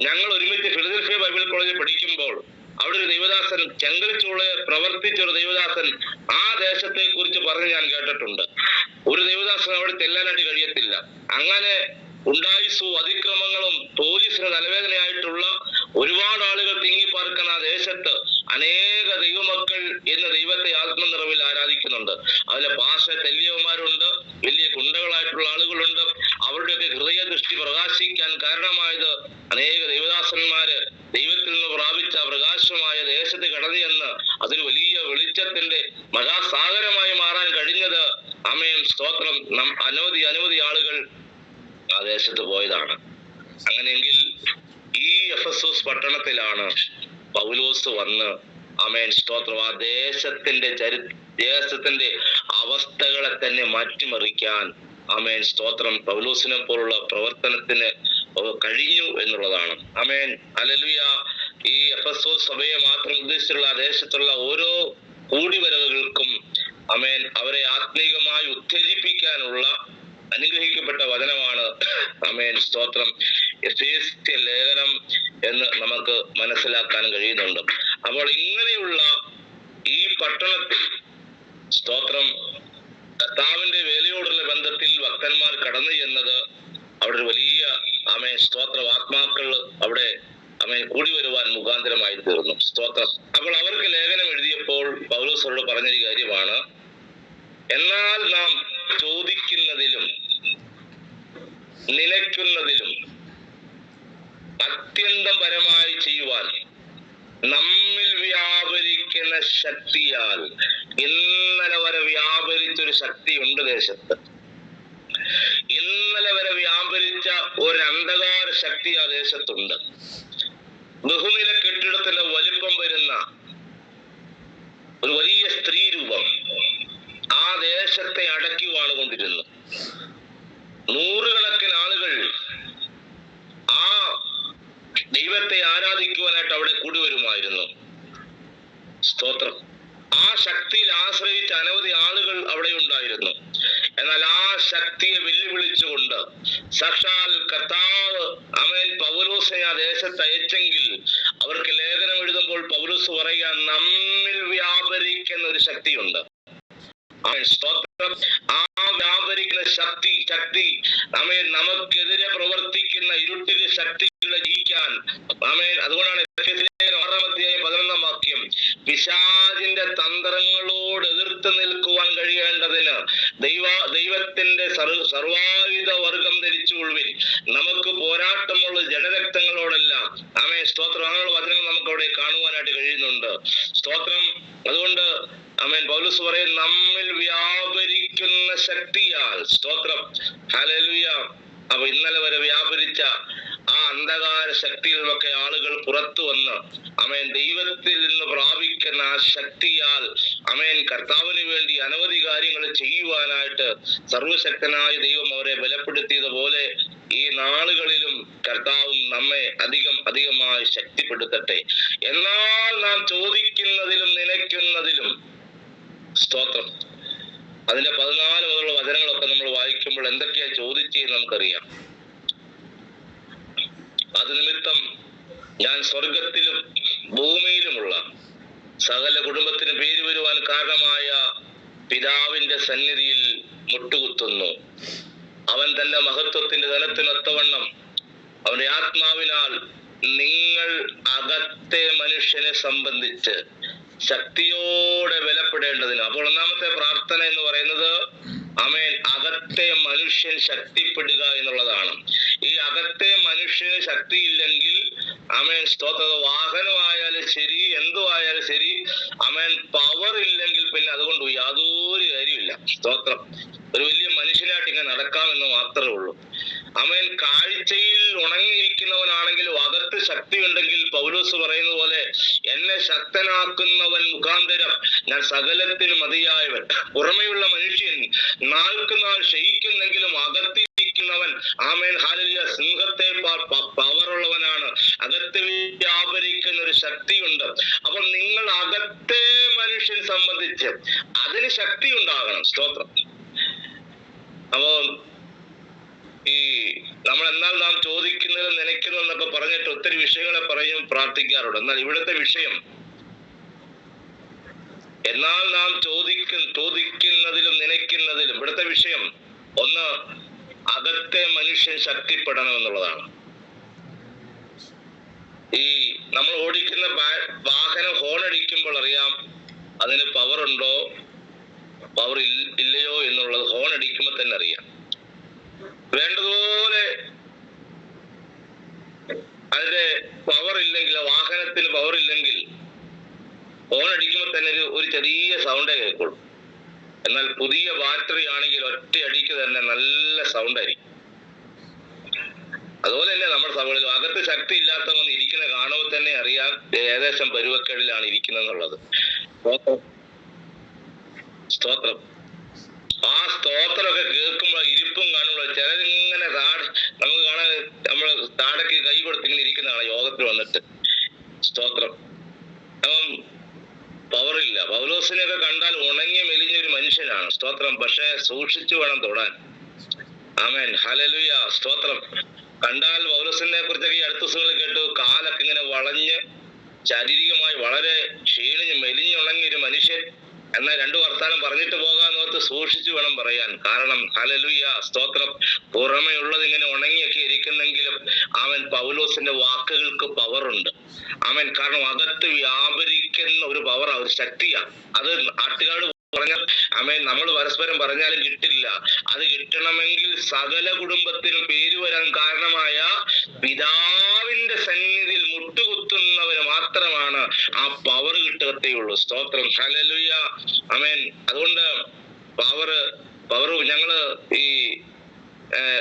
ഞങ്ങൾ ഒരുമിച്ച് ഫിലദൽഫിയ ബൈബിൾ കോളേജിൽ പഠിക്കുമ്പോൾ അവിടെ ഒരു ദൈവദാസൻ, ചെങ്കൽച്ചൂളയെ പ്രവർത്തിച്ച ഒരു ദൈവദാസൻ ആ ദേശത്തെ കുറിച്ച് പറഞ്ഞ് ഞാൻ കേട്ടിട്ടുണ്ട്. ഒരു ദൈവദാസൻ അവിടെ ചെല്ലാനായിട്ട് കഴിയത്തില്ല. അങ്ങനെ ഉണ്ടായിസു അതിക്രമങ്ങളും പോലീസിന് തലവേദനയായിട്ടുള്ള ഒരുപാട് ആളുകൾ തിങ്ങിപ്പാർക്കുന്ന ആ ദേശത്ത് അനേക ദൈവമക്കൾ എന്ന ദൈവത്തെ ആത്മനിറവിൽ ആരാധിക്കുന്നുണ്ട്. അതിലെ ഭാഷ തെല്യവന്മാരുണ്ട്, വലിയ ഗുണ്ടകളായിട്ടുള്ള ആളുകളുണ്ട്. അവരുടെയൊക്കെ ഹൃദയ ദൃഷ്ടി പ്രകാശിക്കാൻ കാരണമായത് അനേക ദൈവദാസന്മാര് ദൈവത്തിൽ നിന്ന് പ്രാപിച്ച പ്രകാശമായ ദേശത്ത് കടന്നു ചെന്ന് അതൊരു വലിയ വെളിച്ചത്തിന്റെ മഹാസാഗരമായി മാറാൻ കഴിഞ്ഞത്, ആമേൻ, സ്തോത്രം, അനവധി ആളുകൾ ആ ദേശത്ത് പോയതാണ്. അങ്ങനെയെങ്കിൽ ഈ എഫെസോസ് പട്ടണത്തിലാണ് പൗലോസ് വന്ന്, ആമേൻ, സ്തോത്രം, ആ ദേശത്തിന്റെ അവസ്ഥകളെ തന്നെ മാറ്റിമറിക്കാൻ, ആമേൻ, സ്തോത്രം, പൗലോസിനെ പോലുള്ള പ്രവർത്തനത്തിന് കഴിഞ്ഞു എന്നുള്ളതാണ്. ആമേൻ, ഹല്ലേലൂയ. ഈ എഫെസോസ് സഭയെ മാത്രം ഉദ്ദേശിച്ചുള്ള ആ ദേശത്തുള്ള ഓരോ കൂടിവരവുകൾക്കും, ആമേൻ, അവരെ ആത്മീകമായി ഉത്തേജിപ്പിക്കാനുള്ള അനുഗ്രഹിക്കപ്പെട്ട വചനമാണ്, ആമേൻ, സ്തോത്രം, എഫേസ്യ ലേഖനം എന്ന് നമുക്ക് മനസ്സിലാക്കാൻ കഴിയുന്നുണ്ട്. അപ്പോൾ ഇങ്ങനെയുള്ള ഈ പട്ടണത്തിൽ, സ്തോത്രം, കർത്താവിന്റെ വേലയോടുള്ള ബന്ധത്തിൽ ഭക്തന്മാർ കടന്നു ചെന്നത് അവിടെ ഒരു വലിയ, ആമേൻ, സ്തോത്രം, ആത്മാക്കൾ അവിടെ, ആമേൻ, കൂടി വരുവാൻ മുഖാന്തരമായി തീർന്നു. സ്തോത്രം. അപ്പോൾ അവർക്ക് ലേഖനം എഴുതിയപ്പോൾ പൗലോസോട് പറഞ്ഞൊരു കാര്യമാണ്, എന്നാൽ നാം ചോദിക്കുന്നതിലും നിലയ്ക്കുന്നതിലും അത്യന്തം പരമായി ചെയ്യുവാൻ നമ്മിൽ വ്യാപരിക്കുന്ന ശക്തിയാൽ, ഇന്നലെ വരെ വ്യാപരിച്ചൊരു ശക്തിയുണ്ട് ദേശത്ത്. ഇന്നലെ വരെ വ്യാപരിച്ച ഒരു അന്ധകാര ശക്തി ആ ദേശത്തുണ്ട്. ബഹുനില കെട്ടിടത്തിന്റെ വലിപ്പം വരുന്ന ഒരു വലിയ സ്ത്രീ രൂപം ആ ദേശത്തെ അടക്കിവാണ് കൊണ്ടിരുന്നു. നൂറുകണക്കിന് ആളുകൾ ആ ദൈവത്തെ ആരാധിക്കുവാനായിട്ട് അവിടെ കൂടി വരുമായിരുന്നു. സ്തോത്രം. ആ ശക്തിയിൽ ആശ്രയിച്ച അനവധി ആളുകൾ അവിടെ ഉണ്ടായിരുന്നു. എന്നാൽ ആ ശക്തിയെ വെല്ലുവിളിച്ചുകൊണ്ട് സാക്ഷാൽ കർത്താവ്, ആമേൻ, പൗലോസിനെ ആ ദേശത്ത് അയച്ചെങ്കിൽ അവർക്ക് ലേഖനം എഴുതുമ്പോൾ പൗലോസ് പറയുക, നമ്മിൽ വ്യാപരിക്കുന്ന ഒരു ശക്തിയുണ്ട്. സ്തോത്രം. ആ വ്യാപരിക്കുന്ന ശക്തി, ആമേൻ, നമുക്കെതിരെ പ്രവർത്തിക്കുന്ന ഇരുട്ടിന്റെ ശക്തികളെ ജയിക്കാൻ, ആമേൻ, അതുകൊണ്ടാണ് 6-ാം വാക്യം, പിശാചിന്റെ തന്ത്രങ്ങളോട് എതിർത്ത് നിൽക്കുവാൻ കഴിയേണ്ടതിന് ദൈവത്തിന്റെ സർവായുധ കൊള്ളുവിൻ. നമുക്ക് പോരാട്ടമുള്ള ജഡരക്തങ്ങളോടല്ല. ആമേൻ, സ്തോത്രം. അങ്ങനെയുള്ള വചനങ്ങൾ നമുക്ക് അവിടെ കാണുവാനായിട്ട് കഴിയുന്നുണ്ട്. സ്തോത്രം. അതുകൊണ്ട് ആമേൻ, പൗലോസ് പറയും, നമ്മിൽ വ്യാപരിക്കുന്ന ശക്തിയാൽ. സ്തോത്രം. ഹല്ലേലൂയ. അപ്പൊ ഇന്നലെ വരെ വ്യാപരിച്ച ആ അന്ധകാര ശക്തിയിൽ നിന്നൊക്കെ ആളുകൾ പുറത്തു വന്ന് ആമേൻ ദൈവത്തിൽ നിന്ന് പ്രാപിക്കുന്ന ആ ശക്തിയാൽ ആമേൻ കർത്താവിന് വേണ്ടി അനവധി കാര്യങ്ങൾ ചെയ്യുവാനായിട്ട് സർവശക്തനായ ദൈവം അവരെ ബലപ്പെടുത്തിയതുപോലെ ഈ നാളുകളിലും കർത്താവും നമ്മെ അധികമായി ശക്തിപ്പെടുത്തട്ടെ. എന്നാൽ നാം ചോദിക്കുന്നതിലും നനയ്ക്കുന്നതിലും. സ്തോത്രം. അതിന്റെ 14 മുതലുള്ള വചനങ്ങളൊക്കെ നമ്മൾ വായിക്കുമ്പോൾ എന്തൊക്കെയാ ചോദിച്ചെന്ന് നമുക്കറിയാം. അത് നിമിത്തം ഞാൻ സ്വർഗത്തിലും ഭൂമിയിലുമുള്ള സകല കുടുംബത്തിന് പേര് വരുവാൻ കാരണമായ പിതാവിന്റെ സന്നിധിയിൽ മുട്ടുകുത്തുന്നു. അവൻ തന്റെ മഹത്വത്തിന്റെ ധനത്തിനൊത്തവണ്ണം അവന്റെ ആത്മാവിനാൽ നിങ്ങൾ അകത്തെ മനുഷ്യനെ സംബന്ധിച്ച് ശക്തിയോടെ ബലപ്പെടേണ്ടതിന്. അപ്പോൾ ഒന്നാമത്തെ പ്രാർത്ഥന എന്ന് പറയുന്നത് ആമേൻ അകത്തെ മനുഷ്യൻ ശക്തിപ്പെടുക എന്നുള്ളതാണ്. ഈ അകത്തെ മനുഷ്യന് ശക്തിയില്ലെങ്കിൽ ആമേൻ സ്തോത്ര വാഹനമായാലും ശരി, എന്തുവായാലും ശരി, ആമേൻ പവർ ഇല്ലെങ്കിൽ പിന്നെ അതുകൊണ്ട് യാതൊരു കാര്യമില്ല. സ്തോത്രം. ഒരു വലിയ മനുഷ്യനായിട്ട് ഇങ്ങനെ നടക്കാമെന്ന് മാത്രമേ ഉള്ളൂ. ആമേൻ കാഴ്ചയിൽ ഉണങ്ങിയിരിക്കുന്നവനാണെങ്കിലും അകത്ത് ശക്തി ഉണ്ടെങ്കിൽ പൗലോസ് പറയുന്ന പോലെ എന്നെ ശക്തനാക്കുന്നവൻ മുഖാന്തരം ഞാൻ സകലത്തിനും മതിയായവൻ. പുറമെയുള്ള മനുഷ്യൻ നാൾക്ക് നാൾ ക്ഷയിക്കുന്നെങ്കിലും അകത്തിരിക്കുന്നവൻ ആമേൻ ഹല്ലേലൂയ സിംഹത്തെ പവറുള്ളവനാണ്. അകത്ത് വ്യാപരിക്കുന്ന ഒരു ശക്തിയുണ്ട്. അപ്പോൾ നിങ്ങൾ അകത്തെ മനുഷ്യൻ സംബന്ധിച്ച് അതിന് ശക്തി ഉണ്ടാകണം. സ്തോത്രം. അപ്പോ ഈ നമ്മൾ എന്നാൽ നാം ചോദിക്കുന്നത് നനയ്ക്കുന്നതെന്നൊക്കെ പറഞ്ഞിട്ട് ഒത്തിരി വിഷയങ്ങളെ പറയും പ്രാർത്ഥിക്കാറുണ്ട്. എന്നാൽ ഇവിടുത്തെ വിഷയം എന്നാൽ നാം ചോദിക്കുന്നതിലും നനയ്ക്കുന്നതിലും ഇവിടുത്തെ വിഷയം ഒന്ന് അകത്തെ മനുഷ്യൻ ശക്തിപ്പെടണം എന്നുള്ളതാണ്. ഈ നമ്മൾ ഓടിക്കുന്ന വാഹനം ഹോൺ അടിക്കുമ്പോൾ അറിയാം അതിന് പവർ ഉണ്ടോ പവർ ഇല്ലയോ എന്നുള്ളത് ഹോൺ അടിക്കുമ്പോൾ തന്നെ അറിയാം. വേണ്ടതുപോലെ അതിന്റെ പവർ ഇല്ലെങ്കിൽ, വാഹനത്തിന് പവർ ഇല്ലെങ്കിൽ ഹോൺ അടിക്കുമ്പോൾ തന്നെ ഒരു ചെറിയ സൗണ്ടേ കേൾക്കുള്ളൂ. എന്നാൽ പുതിയ ബാറ്ററി ആണെങ്കിൽ ഒറ്റ അടിക്ക് തന്നെ നല്ല സൗണ്ട് ആയിരിക്കും. അതുപോലെ തന്നെ നമ്മുടെ സഭകളിൽ അകത്ത് ശക്തി ഇല്ലാത്തവന്ന് ഇരിക്കുന്ന കാണുമ്പോൾ തന്നെ അറിയാം ഏകദേശം പരുവക്കേടിലാണ് ഇരിക്കുന്നെന്നുള്ളത്. സ്തോത്രം. ആ സ്തോത്രമൊക്കെ കേൾക്കുമ്പോൾ ഇരിപ്പും കാണുമ്പോൾ ചിലരിങ്ങനെ നമുക്ക് കാണാൻ നമ്മൾ താടക്ക് കൈ കൊടുത്തിങ്ങനെ ഇരിക്കുന്നതാണ് യോഗത്തിൽ വന്നിട്ട്. സ്തോത്രം. അപ്പം പവറില്ല. പൗലോസിനെയൊക്കെ കണ്ടാൽ ഉണങ്ങി മെലിഞ്ഞൊരു മനുഷ്യനാണ്. സ്തോത്രം. പക്ഷെ സൂക്ഷിച്ചു വേണം തൊടാൻ. Amen hallelujah. സ്തോത്രം. കണ്ടാൽ പൗലോസിനെ കുറിച്ചൊക്കെ ഈ അടുത്ത ദിവസങ്ങളിൽ കേട്ടു, കാലൊക്കെ ഇങ്ങനെ വളഞ്ഞ് ശാരീരികമായി വളരെ ക്ഷീണിഞ്ഞ് മെലിഞ്ഞുണങ്ങിയൊരു മനുഷ്യൻ. എന്നാൽ 2 വർത്താനം പറഞ്ഞിട്ട് പോകാന്നോർത്ത് സൂക്ഷിച്ചു വേണം പറയാൻ. കാരണം ഹല്ലേലൂയ സ്തോത്രം, പുറമെ ഉള്ളത് ഇങ്ങനെ ഉണങ്ങിയൊക്കെ ഇരിക്കുന്നെങ്കിലും അവൻ പൗലോസിന്റെ വാക്കുകൾക്ക് പവറുണ്ട്. അവൻ കാരണം അകത്ത് വ്യാപരിക്കുന്ന ഒരു പവറാ, ഒരു ശക്തിയാ. അത് നാട്ടുകാട് പറഞ്ഞാൽ ആമേൻ നമ്മൾ പരസ്പരം പറഞ്ഞാലും കിട്ടില്ല. അത് കിട്ടണമെങ്കിൽ സകല കുടുംബത്തിനും പേര് വരാൻ കാരണമായ പിതാവിന്റെ സന്നിധിയിൽ മുട്ടുകുത്തുന്നവന് മാത്രമാണ് ആ പവർ കിട്ടത്തേയുള്ളൂ. സ്തോത്രം. ഹല്ലേലൂയ. ആമേൻ. അതുകൊണ്ട് പവർ ഞങ്ങള് ഈ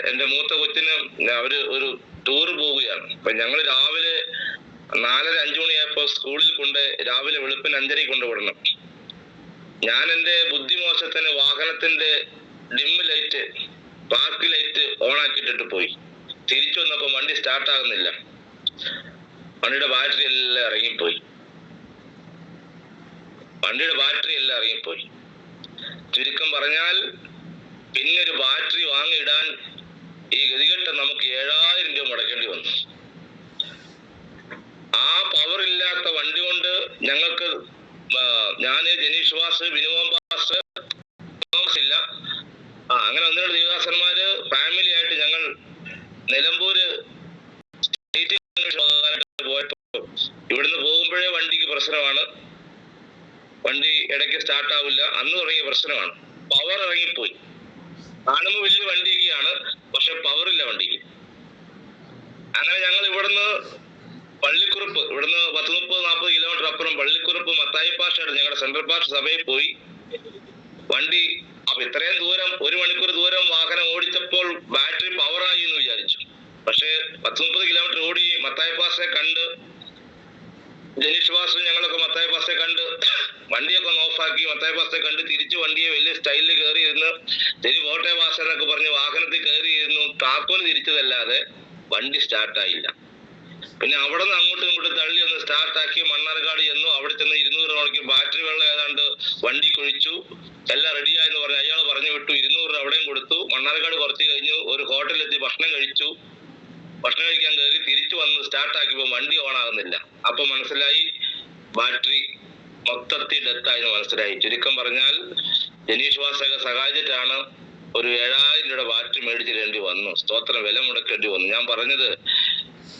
എന്റെ മൂത്ത കൊച്ചിന് അവര് ഒരു ടൂർ പോവുകയാണ്. അപ്പൊ ഞങ്ങള് രാവിലെ 4:30-5 മണിയായപ്പോ സ്കൂളിൽ രാവിലെ വെളുപ്പിന് 5:30 കൊണ്ടുവിടണം. ഞാൻ എന്റെ ബുദ്ധിമോശത്തിന് വാഹനത്തിന്റെ dim light, park light on ആക്കിയിട്ടിട്ട് പോയി. തിരിച്ചു വന്നപ്പോ വണ്ടി സ്റ്റാർട്ടാകുന്നില്ല. വണ്ടിയുടെ ബാറ്ററി എല്ലാം ഇറങ്ങിപ്പോയി. ചുരുക്കം പറഞ്ഞാൽ പിന്നെ ഒരു ബാറ്ററി വാങ്ങിയിടാൻ ഈ ഗതികെട്ട നമുക്ക് 7000 രൂപ മുടക്കേണ്ടി വന്നു. ആ പവർ ഇല്ലാത്ത വണ്ടി കൊണ്ട് ഞങ്ങൾക്ക് ഞാന് ജനീഷ് വാസ്, വിനുവം വാസ് ഇല്ല, അങ്ങനെ 1-2 ദേവദാസന്മാര് ഫാമിലി ആയിട്ട് ഞങ്ങൾ നിലമ്പൂര് പോയപ്പോ ഇവിടുന്ന് പോകുമ്പോഴേ വണ്ടിക്ക് പ്രശ്നമാണ്. വണ്ടി ഇടയ്ക്ക് സ്റ്റാർട്ട് ആവില്ല. അന്ന് തുടങ്ങിയ പ്രശ്നമാണ്. പവർ ഇറങ്ങിപ്പോയി. കാണുമ്പോൾ വലിയ വണ്ടിയൊക്കെയാണ്, പക്ഷെ പവറില്ല വണ്ടിക്ക്. അങ്ങനെ ഞങ്ങൾ ഇവിടുന്ന് പള്ളിക്കുറുപ്പ്, ഇവിടുന്ന് 10-30-40 കിലോമീറ്റർ അപ്പുറം പള്ളിക്കുറുപ്പ് മത്തായി പാഷയുടെ ഞങ്ങളുടെ സെൻട്രൽ പാഷ സഭയിൽ പോയി വണ്ടി. അപ്പൊ ഇത്രയും ദൂരം 1 മണിക്കൂർ ദൂരം വാഹനം ഓടിച്ചപ്പോൾ ബാറ്ററി പവറായി എന്ന് വിചാരിച്ചു. പക്ഷേ 10-30 കിലോമീറ്റർ ഓടി മത്തായി പാഷയെ കണ്ട്, ജനീഷ് പാസ്റ്റർ ഞങ്ങളൊക്കെ മത്തായി പാസ്റ്ററെ കണ്ട് വണ്ടിയൊക്കെ ഒന്ന് ഓഫാക്കി മത്തായി പാസ്റ്ററെ കണ്ട് തിരിച്ചു വണ്ടിയെ വലിയ സ്റ്റൈലിൽ കയറി ഇരുന്ന് ശരി പോട്ടെ പാസ്റ്റർ എന്നൊക്കെ പറഞ്ഞ് വാഹനത്തിൽ കയറി ഇരുന്നു. താക്കോല് തിരിച്ചതല്ലാതെ വണ്ടി സ്റ്റാർട്ടായില്ല. പിന്നെ അവിടെ നിന്ന് അങ്ങോട്ടും ഇങ്ങോട്ടും തള്ളി ഒന്ന് സ്റ്റാർട്ടാക്കി മണ്ണാർക്കാട് ചെന്നു. അവിടെ ചെന്ന് 200 രൂപയ്ക്ക് ബാറ്ററി വെള്ളം ഏതാണ്ട് വണ്ടി കൊഴിച്ചു, എല്ലാം റെഡിയായെന്ന് പറഞ്ഞ് അയാൾ പറഞ്ഞു വിട്ടു. 200 രൂപ അവിടെയും കൊടുത്തു. മണ്ണാർക്കാട് കുറച്ച് കഴിഞ്ഞു ഒരു ഹോട്ടലിലെത്തി ഭക്ഷണം കഴിച്ചു. ഭക്ഷണം കഴിക്കാൻ കയറി തിരിച്ചു വന്ന് സ്റ്റാർട്ടാക്കിയപ്പോൾ വണ്ടി ഓണാകുന്നില്ല. അപ്പൊ മനസ്സിലായി ബാറ്ററി മൊത്തത്തിൽ ഡെത്തായെന്ന് മനസ്സിലായി. ചുരുക്കം പറഞ്ഞാൽ ജനീഷ് വാസക സഹായിച്ചിട്ടാണ് ഒരു 7000 രൂപയുടെ ബാറ്ററി മേടിച്ചിടേണ്ടി വന്നു. സ്തോത്രം, വില മുടക്കേണ്ടി വന്നു. ഞാൻ പറഞ്ഞത്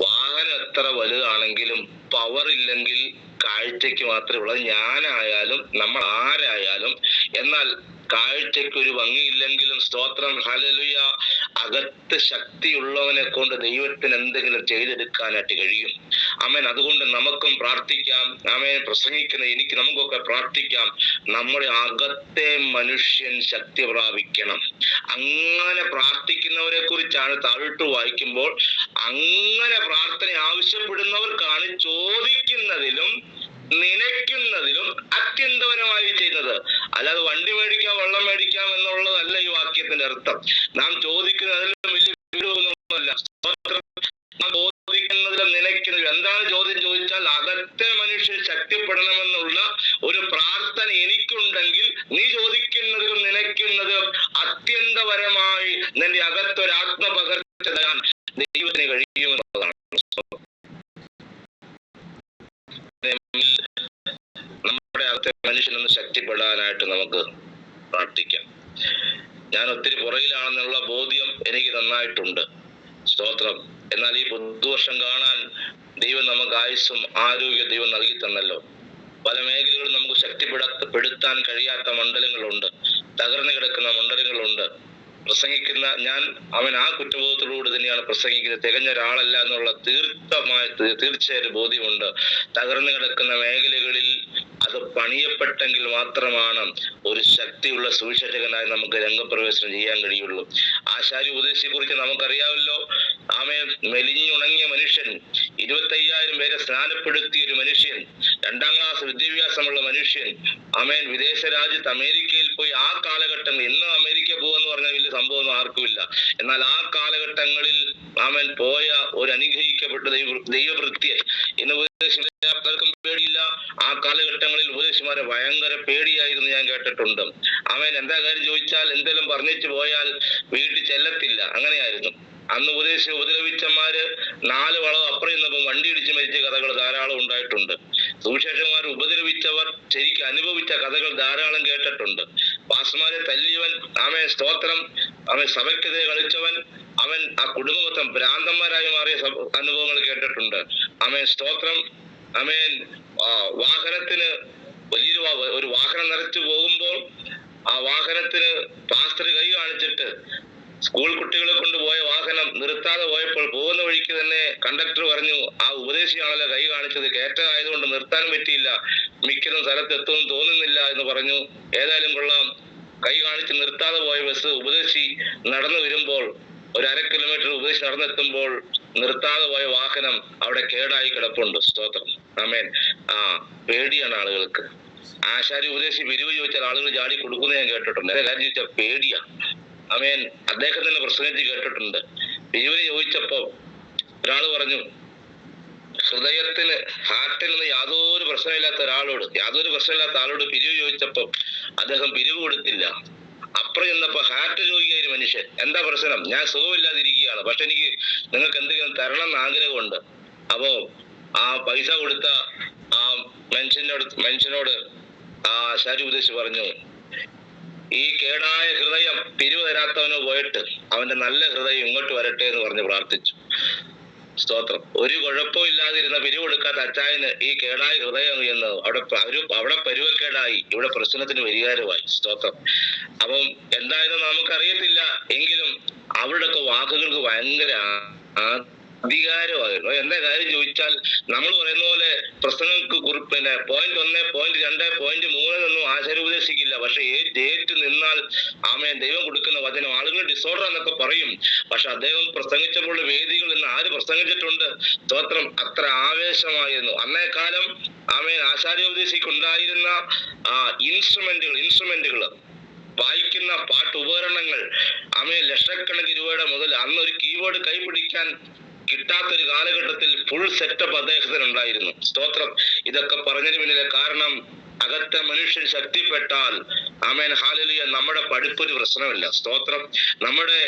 വാഹനം എത്ര വലുതാണെങ്കിലും പവർ ഇല്ലെങ്കിൽ കാഴ്ചക്ക് മാത്രമേ ഉള്ളത്. ഞാനായാലും നമ്മൾ ആരായാലും. എന്നാൽ കാഴ്ചയ്ക്ക് ഒരു ഭംഗിയില്ലെങ്കിലും സ്തോത്രം ഹല്ലേലൂയ, അകത്ത് ശക്തിയുള്ളവനെ കൊണ്ട് ദൈവത്തിന് എന്തെങ്കിലും ചെയ്തെടുക്കാനായിട്ട് കഴിയും. ആമേൻ. അതുകൊണ്ട് നമുക്കും പ്രാർത്ഥിക്കാം. ആമേൻ. പ്രസംഗിക്കുന്ന നമുക്കൊക്കെ പ്രാർത്ഥിക്കാം. നമ്മുടെ അകത്തെ മനുഷ്യൻ ശക്തി പ്രാപിക്കണം. അങ്ങനെ പ്രാർത്ഥിക്കുന്നവരെ കുറിച്ചാണ് താഴോട്ട് വായിക്കുമ്പോൾ, അങ്ങനെ പ്രാർത്ഥന ആവശ്യപ്പെടുന്നവർക്കാണ് ചോദിക്കുന്നതിലും നനയ്ക്കുന്നതിലും അത്യന്തപരമായി ചെയ്യുന്നത്. അല്ലാതെ വണ്ടി മേടിക്കാം വെള്ളം മേടിക്കാം എന്നുള്ളതല്ല ഈ വാക്യത്തിന്റെ അർത്ഥം. നാം ചോദിക്കുന്നതിലും വലിയ വീടൊന്നുമല്ല. നാം ചോദിക്കുന്നതിലും നനയ്ക്കുന്നതിലും എന്താണ് ചോദ്യം ചോദിച്ചാൽ, അകത്തെ മനുഷ്യൻ ശക്തിപ്പെടണമെന്നുള്ള ഒരു പ്രാർത്ഥന എനിക്കുണ്ടെങ്കിൽ നീ ചോദിക്കുന്നതിലും നനയ്ക്കുന്നതിലും അത്യന്തപരമായി നിന്റെ അകത്തൊരു ആത്മപകർച്ച തരാൻ ദൈവത്തിന് കഴിയുമെന്നുള്ളതാണ്. നമ്മുടെ അകത്തെ മനുഷ്യനൊന്ന് ശക്തിപ്പെടാനായിട്ട് നമുക്ക് പ്രാർത്ഥിക്കാം. ഞാൻ ഒത്തിരി പുറകിലാണെന്നുള്ള ബോധ്യം എനിക്ക് നന്നായിട്ടുണ്ട്. സ്തോത്രം. എന്നാൽ ഈ പുതുവർഷം കാണാൻ ദൈവം നമുക്ക് ആയുസ്സും ആരോഗ്യ ദൈവം നൽകി തന്നല്ലോ. പല മേഖലകളും നമുക്ക് ശക്തിപ്പെടുത്താൻ കഴിയാത്ത മണ്ഡലങ്ങളുണ്ട്, തകർന്നു കിടക്കുന്ന മണ്ഡലങ്ങളുണ്ട്. പ്രസംഗിക്കുന്ന ഞാൻ ആ കുറ്റബോധത്തോടുകൂടി തന്നെയാണ് പ്രസംഗിക്കുന്നത്. തികഞ്ഞ ഒരാളല്ല എന്നുള്ള തീർച്ചയായും ബോധ്യമുണ്ട്. തകർന്നു കിടക്കുന്ന മേഖലകളിൽ അത് പണിയപ്പെട്ടെങ്കിൽ മാത്രമാണ് ഒരു ശക്തിയുള്ള സുവിശേഷകനായി നമുക്ക് രംഗപ്രവേശനം ചെയ്യാൻ കഴിയുള്ളൂ. ആശാരി ഉപദേശിയെ കുറിച്ച് നമുക്കറിയാമല്ലോ. മെലിഞ്ഞുണങ്ങിയ മനുഷ്യൻ, 25,000 പേരെ സ്നാനപ്പെടുത്തിയ ഒരു മനുഷ്യൻ, 2ാം ക്ലാസ് വിദ്യാഭ്യാസമുള്ള മനുഷ്യൻ. വിദേശ രാജ്യത്ത് അമേരിക്കയിൽ പോയി ആ കാലഘട്ടങ്ങളിൽ, ഇന്ന് അമേരിക്ക പോകുമെന്ന് പറഞ്ഞാൽ വലിയ സംഭവമൊന്നും ആർക്കുമില്ല. എന്നാൽ ആ കാലഘട്ടങ്ങളിൽ പോയ ഒരു അനുഗ്രഹിക്കപ്പെട്ട ദൈവവൃത്തിയെ ഇന്ന് ഉപദേശികൾക്കും പേടിയില്ല. ആ കാലഘട്ടങ്ങളിൽ ഉപദേശിമാരെ ഭയങ്കര പേടിയായിരുന്നു, ഞാൻ കേട്ടിട്ടുണ്ട്. എന്താ കാര്യം ചോദിച്ചാൽ എന്തെങ്കിലും പറഞ്ഞിട്ട് പോയാൽ വീട്ടിൽ ചെല്ലത്തില്ല, അങ്ങനെയായിരുന്നു. അന്ന് ഉപദ്രവിച്ചന്മാര് 4 വളവ് അപ്പുറം നിന്നപ്പം വണ്ടി ഇടിച്ച് മരിച്ച കഥകൾ ധാരാളം ഉണ്ടായിട്ടുണ്ട്. സുവിശേഷന്മാർ ഉപദ്രവിച്ചവർ ശരിക്കും അനുഭവിച്ച കഥകൾ ധാരാളം കേട്ടിട്ടുണ്ട്. പാസ്റ്റർമാരെ തല്ലിയവൻ, സ്തോത്രം, സഭയ്ക്കെതിരെ കളിച്ചവൻ, ആ കുടുംബമൊത്തം ഭ്രാന്തന്മാരായി മാറിയ അനുഭവങ്ങൾ കേട്ടിട്ടുണ്ട്. സ്തോത്രം. വാഹനത്തിന് ഒരു വാഹനം നിറച്ചു പോകുമ്പോൾ ആ വാഹനത്തിന് പാസ്റ്റർ കൈ കാണിച്ചിട്ട് സ്കൂൾ കുട്ടികളെ കൊണ്ടുപോയ വാഹനം നിർത്താതെ പോയപ്പോൾ പോകുന്ന വഴിക്ക് തന്നെ കണ്ടക്ടർ പറഞ്ഞു, ആ ഉപദേശിയാണല്ലോ കൈ കാണിച്ചത്, കയറ്റമായതുകൊണ്ട് നിർത്താൻ പറ്റിയില്ല, മിക്കതും സ്ഥലത്തെത്തുമെന്ന് തോന്നുന്നില്ല എന്ന് പറഞ്ഞു. ഏതായാലും കൊള്ളാം, കൈ കാണിച്ച് നിർത്താതെ പോയ ബസ് ഉപദേശി നടന്നു വരുമ്പോൾ, ഒരു 1/2 കിലോമീറ്റർ ഉപദേശി നടന്നെത്തുമ്പോൾ നിർത്താതെ പോയ വാഹനം അവിടെ കേടായി കിടപ്പുണ്ട്. സ്തോത്രം. ആമേൻ. പേടിയാണ് ആളുകൾക്ക്. ആശാരി ഉപദേശി പിരിവ് ചോദിച്ചാൽ ആളുകൾ ചാടി കൊടുക്കുന്നത് ഞാൻ കേട്ടിട്ടുണ്ട്. കാര്യം ചോദിച്ചാൽ പേടിയാ. അദ്ദേഹം തന്നെ പ്രസംഗിച്ച് കേട്ടിട്ടുണ്ട്. പിരിവിന് ചോദിച്ചപ്പോ ഒരാൾ പറഞ്ഞു, ഹാർട്ടിൽ നിന്ന് യാതൊരു പ്രശ്നമില്ലാത്ത ആളോട് പിരിവ് ചോദിച്ചപ്പോ അദ്ദേഹം പിരിവ് കൊടുത്തില്ല. അപ്പുറം ചെന്നപ്പോ ഹാർട്ട് രോഗിയായ ഒരു മനുഷ്യൻ, എന്താ പ്രശ്നം? ഞാൻ സുഖമില്ലാതിരിക്കുകയാണ്, പക്ഷെ എനിക്ക് നിങ്ങൾക്ക് എന്തെങ്കിലും തരണം എന്ന് ആഗ്രഹമുണ്ട്. അപ്പോ ആ പൈസ കൊടുത്ത ആ മനുഷ്യനോട് ആ ആശാരി ഉപദേശി പറഞ്ഞു, ഈ കേടായ ഹൃദയം പിരിവ് തരാത്തവനോ പോയിട്ട് അവന്റെ നല്ല ഹൃദയം ഇങ്ങോട്ട് വരട്ടെ എന്ന് പറഞ്ഞ് പ്രാർത്ഥിച്ചു. സ്തോത്രം. ഒരു കുഴപ്പവും ഇല്ലാതിരുന്ന പിരിവ് കൊടുക്കാത്ത അച്ചായന് ഈ കേടായ ഹൃദയം എന്ന് അവിടെ പരുവക്കേടായി, ഇവിടെ പ്രശ്നത്തിന് പരിഹാരമായി. സ്തോത്രം. അപ്പം എന്തായാലും നമുക്കറിയത്തില്ല, എങ്കിലും അവരുടെയൊക്കെ വാക്കുകൾക്ക് ഭയങ്കര അധികാരമായിരുന്നു. എന്താ കാര്യം ചോദിച്ചാൽ, നമ്മൾ പറയുന്ന പോലെ പ്രസംഗങ്ങൾക്ക് പിന്നെ പോയിന്റ് 1, പോയിന്റ് 2, പോയിന്റ് 3 എന്നൊന്നും ആശാരി ഉപദേശിക്കില്ല. പക്ഷെ ഏറ്റു നിന്നാൽ ആമേൻ ദൈവം കൊടുക്കുന്ന വചനം. ആളുകൾ ഡിസോർഡർ എന്നൊക്കെ പറയും, പക്ഷെ അദ്ദേഹം പ്രസംഗിച്ചപ്പോൾ വേദികൾ ഇന്ന് ആര് പ്രസംഗിച്ചിട്ടുണ്ട്? സ്തോത്രം. അത്ര ആവേശമായിരുന്നു അന്നേക്കാലം. ആമേൻ ആശാര്യോപദേശിക്കുണ്ടായിരുന്ന ഇൻസ്ട്രുമെന്റുകൾ വായിക്കുന്ന പാട്ട് ഉപകരണങ്ങൾ ലക്ഷക്കണക്കിന് രൂപയുടെ മുതൽ. അന്നൊരു കീബോർഡ് കൈപിടിക്കാൻ കിട്ടാത്തൊരു കാലഘട്ടത്തിൽ ഫുൾ സെറ്റപ്പ് അദ്ദേഹത്തിന് ഉണ്ടായിരുന്നു. സ്തോത്രം. ഇതൊക്കെ പറഞ്ഞതിന് പിന്നിലെ കാരണം, അകത്തെ മനുഷ്യൻ ശക്തിപ്പെട്ടാൽ ഹല്ലേലൂയ, നമ്മുടെ പഠിപ്പൊരു പ്രശ്നമല്ല. സ്തോത്രം. നമ്മുടെ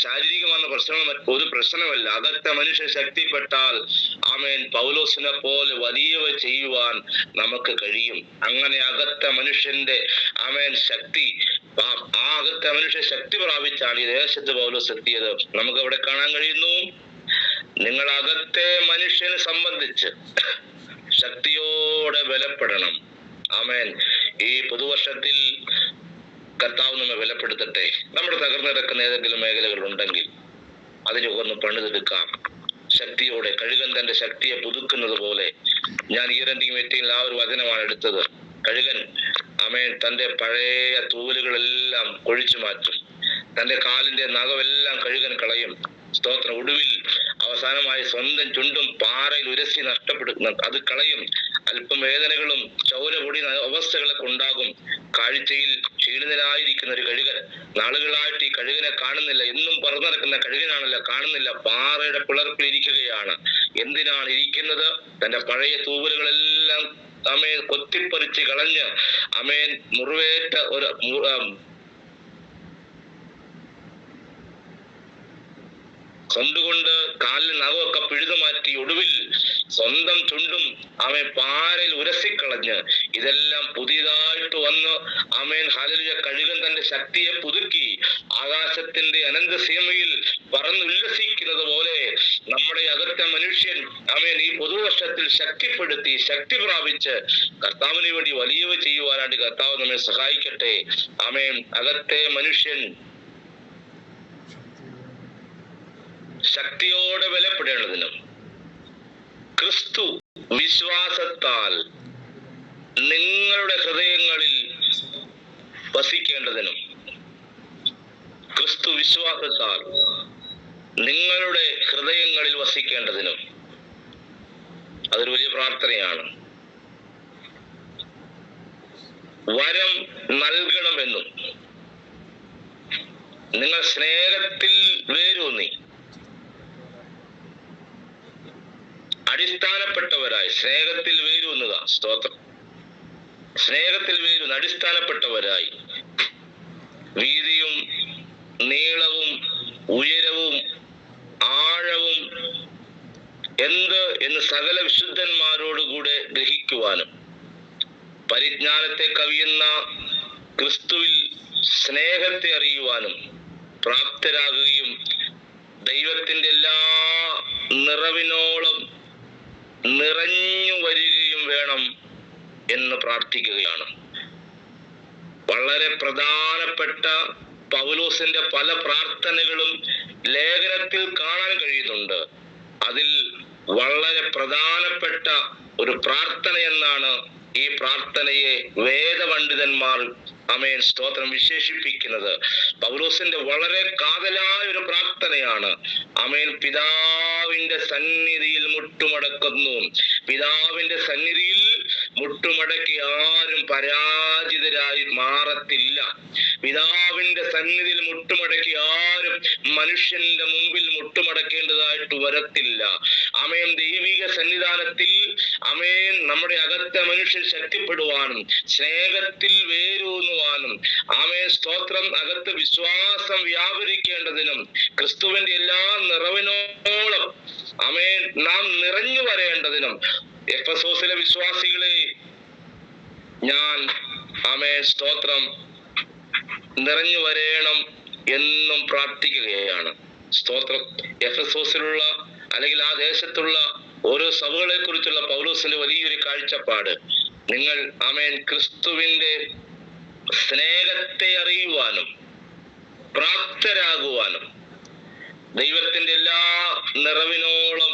ശാരീരികമായ പ്രശ്നം ഒരു പ്രശ്നമല്ല. അകത്തെ മനുഷ്യൻ ശക്തിപ്പെട്ടാൽ പൗലോസിനെ പോലെ വലിയവ ചെയ്യുവാൻ നമുക്ക് കഴിയും. അങ്ങനെ അകത്തെ മനുഷ്യന്റെ ശക്തി, ആ അകത്തെ മനുഷ്യൻ ശക്തി പ്രാപിച്ചാണ് ഈ ദേശത്ത് പൗലോസ് എത്തിയത്. നമുക്ക് അവിടെ കാണാൻ കഴിയുന്നു. നിങ്ങൾ അകത്തെ മനുഷ്യനെ സംബന്ധിച്ച് ശക്തിയോടെ ബലപ്പെടണം. ആമേൻ. ഈ പുതുവർഷത്തിൽ കർത്താവ് നമ്മെ ബലപ്പെടുത്തട്ടെ. നമ്മുടെ തകർന്നു കിടക്കുന്ന ഏതെങ്കിലും മേഖലകൾ ഉണ്ടെങ്കിൽ അതിനെ ഒന്ന് പണിതെടുക്കാം. ശക്തിയോടെ കഴുകൻ തന്റെ ശക്തിയെ പുതുക്കുന്നത് പോലെ. ഞാൻ ഈ മീറ്റിംഗിൽ ആ ഒരു വചനമാണ് എടുത്തത്. കഴുകൻ തന്റെ പഴയ തൂവലുകളെല്ലാം കൊഴിച്ചു മാറ്റും. തന്റെ കാലിന്റെ നഖമെല്ലാം കഴുകൻ കളയും. സ്തോത്രം. ഒടുവിൽ അവസാനമായി സ്വന്തം ചുണ്ടും പാറയിൽ ഉരസി നഷ്ടപ്പെടുന്ന അത് കളയും. അല്പം വേദനകളും ചൗരപൊടി അവസ്ഥകളൊക്കെ ഉണ്ടാകും. കാഴ്ചയിൽ ക്ഷീണിതനായിരിക്കുന്ന ഒരു കഴുകൻ. നാളുകളായിട്ട് ഈ കഴുകനെ കാണുന്നില്ല. എന്നും പറന്നിറക്കുന്ന കഴുകനാണല്ലോ, കാണുന്നില്ല. പാറയുടെ പിളർപ്പിൽ ഇരിക്കുകയാണ്. എന്തിനാണ് ഇരിക്കുന്നത്? തന്റെ പഴയ തൂവലുകളെല്ലാം കൊത്തിപ്പറിച്ച് കളഞ്ഞ് മുറിവേറ്റ ഒരു കൊണ്ടുകൊണ്ട് കാലിൽ നഖമൊക്കെ പിഴുതു മാറ്റി ഒടുവിൽ സ്വന്തം ചുണ്ടും പാറയിൽ ഉരസിക്കളഞ്ഞ് ഇതെല്ലാം പുതിയതായിട്ട് വന്ന് ഹല്ലേലൂയ കഴുകൻ തന്റെ ശക്തിയെ പുതുക്കി ആകാശത്തിന്റെ അനന്ത സീമയിൽ പറന്നുല്ലസിക്കുന്നത് പോലെ നമ്മുടെ അകത്തെ മനുഷ്യൻ ഈ പുതുവർഷത്തിൽ ശക്തിപ്പെടുത്തി ശക്തി പ്രാപിച്ച് കർത്താവിന് വേണ്ടി വലിയവ ചെയ്യുവാനായിട്ട് കർത്താവ് നമ്മെ സഹായിക്കട്ടെ. അകത്തെ മനുഷ്യൻ ശക്തിയോടെ ബലപ്പെടേണ്ടതിനും ക്രിസ്തു വിശ്വാസത്താൽ നിങ്ങളുടെ ഹൃദയങ്ങളിൽ വസിക്കേണ്ടതിനും, ക്രിസ്തു വിശ്വാസത്താൽ നിങ്ങളുടെ ഹൃദയങ്ങളിൽ വസിക്കേണ്ടതിനും. അതൊരു വലിയ പ്രാർത്ഥനയാണ്. വരം നൽകണമെന്നും നിങ്ങൾ സ്നേഹത്തിൽ വേരൂന്നി അടിസ്ഥാനപ്പെട്ടവരായി, സ്നേഹത്തിൽ വേരൂന്നുക. സ്തോത്രം. സ്നേഹത്തിൽ വേരൂന്ന് അടിസ്ഥാനപ്പെട്ടവരായി വീതിയും നീളവും ഉയരവും ആഴവും എന്ത് എന്ന് സകല വിശുദ്ധന്മാരോടുകൂടെ ഗ്രഹിക്കുവാനും പരിജ്ഞാനത്തെ കവിയുന്ന ക്രിസ്തുവിൽ സ്നേഹത്തെ അറിയുവാനും പ്രാപ്തരാകുകയും ദൈവത്തിന്റെ എല്ലാ നിറവിനോളം നിറഞ്ഞു വരികയും വേണം എന്ന് പ്രാർത്ഥിക്കുകയാണ്. വളരെ പ്രധാനപ്പെട്ട പൗലോസിന്റെ പല പ്രാർത്ഥനകളും ലേഖനത്തിൽ കാണാൻ കഴിയുന്നുണ്ട്. അതിൽ വളരെ പ്രധാനപ്പെട്ട ഒരു പ്രാർത്ഥന എന്നാണ് ഈ പ്രാർത്ഥനയെ വേദപണ്ഡിതന്മാർ സ്തോത്രം വിശേഷിപ്പിക്കുന്നത്. പൗലോസിന്റെ വളരെ കാതലായ ഒരു പ്രാർത്ഥനയാണ്. പിതാവിന്റെ സന്നിധിയിൽ മുട്ടുമടക്കുന്നു. പിതാവിന്റെ സന്നിധിയിൽ മുട്ടുമടക്കി ആരും പരാജിതരായി മാറത്തില്ല. പിതാവിന്റെ സന്നിധിയിൽ മുട്ടുമടക്കി ആരും മനുഷ്യന്റെ മുമ്പിൽ മുട്ടുമടക്കേണ്ടതായിട്ട് വരത്തില്ല. ദൈവിക സന്നിധാനത്തിൽ നമ്മുടെ അകത്തെ മനുഷ്യൻ ശക്തിപ്പെടുവാനും സ്നേഹത്തിൽ വേരൂന്നുവാനും സ്തോത്രം അകത്ത് വിശ്വാസം വ്യാപരിക്കേണ്ടതിനും ക്രിസ്തുവിന്റെ എല്ലാ നിറവിനോളം നാം നിറഞ്ഞു വരേണ്ടതിനും എഫെസോസിലെ വിശ്വാസികളെ ഞാൻ സ്തോത്രം നിറഞ്ഞു വരേണം എന്നും പ്രാർത്ഥിക്കുകയാണ്. സ്തോത്രം. എഫെസോസിലുള്ള അല്ലെങ്കിൽ ആ ദേശത്തുള്ള ഓരോ സഭകളെ കുറിച്ചുള്ള പൗലോസിന്റെ വലിയൊരു കാഴ്ചപ്പാട്, നിങ്ങൾ ക്രിസ്തുവിന്റെ സ്നേഹത്തെ അറിയുവാനും പ്രാപ്തരാകുവാനും ദൈവത്തിന്റെ എല്ലാ നിറവിനോളം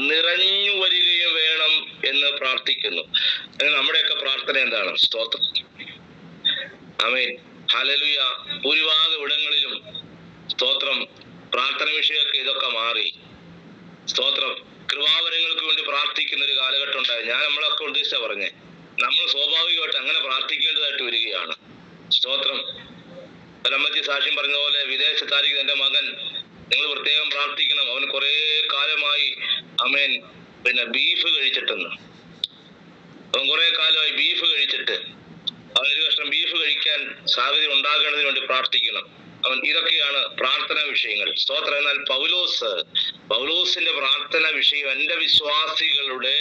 നിറഞ്ഞു വരികയും വേണം എന്ന് പ്രാർത്ഥിക്കുന്നു. നമ്മുടെയൊക്കെ പ്രാർത്ഥന എന്താണ്? സ്തോത്രം. ആമേൻ. ഹല്ലേലൂയ. ഭൂരിഭാഗം ഇടങ്ങളിലും സ്തോത്രം പ്രാർത്ഥന വിഷയമൊക്കെ ഇതൊക്കെ മാറി. സ്തോത്രം. കൃപാവരങ്ങൾക്ക് വേണ്ടി പ്രാർത്ഥിക്കുന്ന ഒരു കാലഘട്ടം ഉണ്ടായി. ഞാൻ നമ്മളൊക്കെ ഉദ്ദേശിച്ചാ പറഞ്ഞേ, നമ്മൾ സ്വാഭാവികമായിട്ട് അങ്ങനെ പ്രാർത്ഥിക്കേണ്ടതായിട്ട് വരികയാണ്. സ്തോത്രം. അമ്മച്ചി സാക്ഷ്യം പറഞ്ഞ പോലെ വിദേശത്തായിരിക്കും എൻ്റെ മകൻ, നിങ്ങൾ പ്രത്യേകം പ്രാർത്ഥിക്കണം, അവന് കുറെ കാലമായി ആമേൻ ബീഫ് കഴിച്ചിട്ടെന്ന്. അവൻ കുറെ കാലമായി ബീഫ് കഴിച്ചിട്ട് അവനൊരു കഷ്ണം ബീഫ് കഴിക്കാൻ സാഹചര്യം ഉണ്ടാകേണ്ടതിന് വേണ്ടി പ്രാർത്ഥിക്കണം. ഇതൊക്കെയാണ് പ്രാർത്ഥനാ വിഷയങ്ങൾ. സ്തോത്രം. എന്നാൽ പൗലോസിന്റെ പ്രാർത്ഥന വിഷയം, എന്റെ വിശ്വാസികളുടെ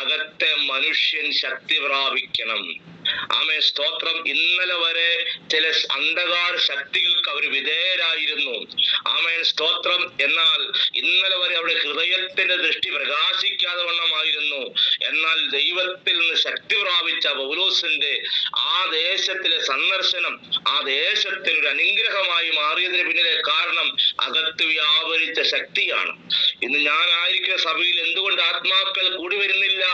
അകത്തെ മനുഷ്യൻ ശക്തി പ്രാപിക്കണം. ആമേ. സ്തോത്രം. ഇന്നലെ വരെ ചില അന്ധകാര ശക്തികൾക്ക് അവർ വിധേയരായിരുന്നു. ആമേൻ. സ്തോത്രം. എന്നാൽ ഇന്നലെ വരെ അവിടെ ഹൃദയത്തിന്റെ ദൃഷ്ടി പ്രകാശിക്കാതെ വണ്ണമായിരുന്നു. എന്നാൽ ദൈവത്തിൽ നിന്ന് ശക്തി പ്രാപിച്ച പൗലോസിന്റെ ആ ദേശത്തിലെ സന്ദർശനം ആ ദേശത്തിനൊരു അനുഗ്രഹമായി മാറിയതിന് പിന്നിലെ കാരണം അകത്ത് വ്യാപരിച്ച ശക്തിയാണ്. ഇന്ന് ഞാനായിരിക്കുന്ന സഭയിൽ എന്തുകൊണ്ട് ആത്മാക്കൾ കൂടി വരുന്നില്ല?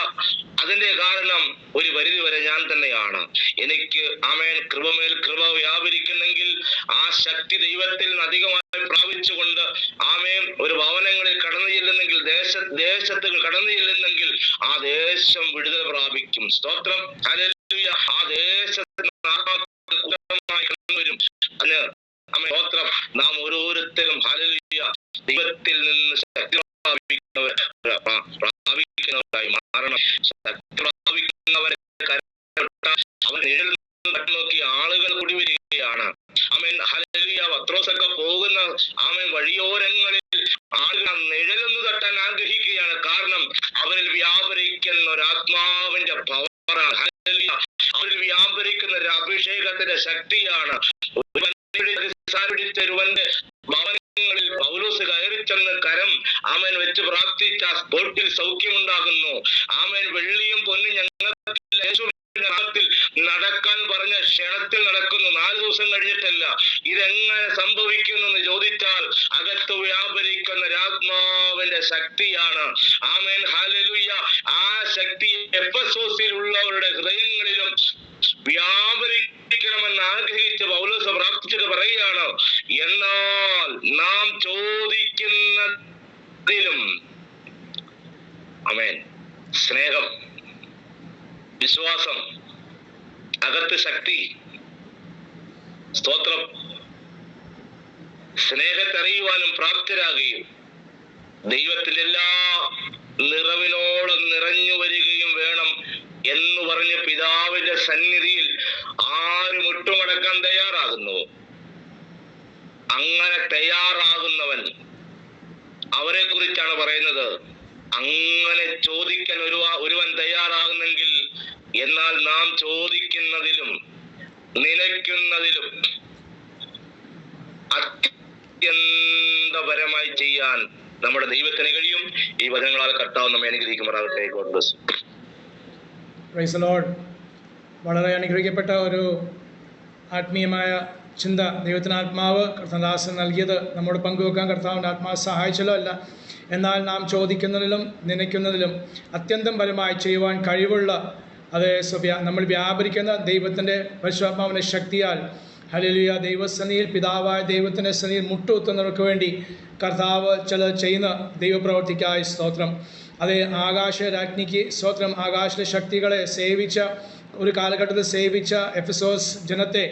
അതിന്റെ കാരണം ഒരു പരിധി വരെ ഞാൻ തന്നെയാണ്. എനിക്ക് ആമേൻ കൃപമേൽ കൃപ വ്യാപരിക്കുന്നെങ്കിൽ ആ ശക്തി ദൈവത്തിൽ നിന്ന് അധികമായി പ്രാപിച്ചുകൊണ്ട് ആമേൻ ഒരു ഭവനങ്ങളിൽ കടന്നു ചെല്ലുന്നെങ്കിൽ, ദേശത്ത് കടന്നു ചെല്ലുന്നെങ്കിൽ ആ ദേശം വിടുതൽ പ്രാപിക്കും. സ്തോത്രം. ഹല്ലേലൂയ. ആ ദേശത്തിന് വരും. സ്തോത്രം. നാം ഓരോരുത്തരും ഹല്ലേലൂയ ദൈവത്തിൽ നിന്ന് ശക്തി പ്രാപിക്കുന്നവരായി മാറണം. ശക്തി പ്രാപിക്കുന്നവരെ അവൻ നോക്കി ആളുകൾ കൂടി വരികയാണ്. ആമേൻ. ഹല്ലേലൂയ. പത്രോസൊക്കെ പോകുന്ന ആമേൻ വഴിയോരങ്ങളിൽ ആളുകൾ നിഴലൊന്നു തട്ടാൻ ആഗ്രഹിക്കുകയാണ്. കാരണം അവരിൽ വ്യാപരിക്കുന്ന ഒരു ആത്മാവിന്റെ പവറാണ്. ഹല്ലേലൂയ. അവരിൽ വ്യാപരിക്കുന്ന ഒരു അഭിഷേകത്തിന്റെ ശക്തിയാണ്. ഒരുവന്റെ ഭവനങ്ങളിൽ പൗലോസ് കയറി ചെന്ന് കരം ആമേൻ വെച്ച് പ്രാർത്ഥിച്ച സ്പോട്ടിൽ സൗഖ്യമുണ്ടാകുന്നു. ആമേൻ. വെള്ളിയും പൊന്നും ഞങ്ങൾക്ക് നടക്കാൻ പറഞ്ഞ ക്ഷണത്തിൽ നടക്കുന്നു. 4 ദിവസം കഴിഞ്ഞിട്ടല്ല. ഇതെങ്ങനെ സംഭവിക്കുന്നു എന്ന് ചോദിച്ചാൽ അകത്ത് വ്യാപരിക്കുന്ന ആത്മാവിന്റെ ശക്തിയാണ്. ആമേൻ. ഹല്ലേലൂയ. ആ ശക്തി എഫെസോസിൽ ഉള്ളവരുടെ ഹൃദയങ്ങളിലും വ്യാപരിക്കണമെന്ന് ആഗ്രഹിച്ച് പൗലോസ് പ്രാർത്ഥിച്ചിട്ട് പറയുകയാണ്, എന്നാൽ നാം ചോദിക്കുന്നതിലും ആമേൻ സ്നേഹം, വിശ്വാസം, അകത്ത് ശക്തി, സ്തോത്രം, സ്നേഹത്തറിയുവാനും പ്രാപ്തരാകുകയും ദൈവത്തിന്റെ എല്ലാ നിറവിനോളം നിറഞ്ഞു വരികയും വേണം എന്ന് പറഞ്ഞ് പിതാവിന്റെ സന്നിധിയിൽ ആരും ഒട്ടുമടക്കാൻ തയ്യാറാകുന്നു. അങ്ങനെ തയ്യാറാകുന്നവൻ, അവരെ കുറിച്ചാണ് പറയുന്നത്. അങ്ങനെ ചോദിക്കാൻ ഒരുവൻ തയ്യാറാകുന്നെങ്കിൽ, എന്നാൽ നാം ചോദിക്കുന്നതിലും നിലയ്ക്കുന്നതിലും അത്യന്തപരമായി ചെയ്യാൻ നമ്മുടെ ദൈവത്തിന് കഴിയും. ഈ വചനങ്ങളാൽ കർത്താവ് നമ്മെ അനുഗ്രഹിക്കുമാറാകട്ടെ. God bless. Praise the Lord. വളരെ അനുഗ്രഹിക്കപ്പെട്ട ഒരു ആത്മീയമായ ചിന്ത ദൈവത്തിന് ആത്മാവ് കർത്താദാസൻ നൽകിയത് നമ്മോട് പങ്കുവെക്കാൻ കർത്താവിൻ്റെ ആത്മാവ് സഹായിച്ചല്ലോ അല്ല. എന്നാൽ നാം ചോദിക്കുന്നതിലും നനയ്ക്കുന്നതിലും അത്യന്തം പരമായി ചെയ്യുവാൻ കഴിവുള്ള അതേ നമ്മൾ വ്യാപരിക്കുന്ന ദൈവത്തിൻ്റെ പരിശുദ്ധാത്മാവിൻ്റെ ശക്തിയാൽ ഹല്ലേലൂയ ദൈവസന്നിധിയിൽ പിതാവായ ദൈവത്തിൻ്റെ സന്നിധിയിൽ മുട്ടുകുത്തുന്നവർക്ക് വേണ്ടി കർത്താവ് ചില ചെയ്യുന്ന ദൈവപ്രവർത്തിക്കായി സ്തോത്രം. അതേ ആകാശരാജ്ഞിക്ക് സ്തോത്രം. ആകാശ ശക്തികളെ സേവിച്ച ഒരു കാലഘട്ടത്തിൽ സേവിച്ച എഫെസോസ് ജനത്തെ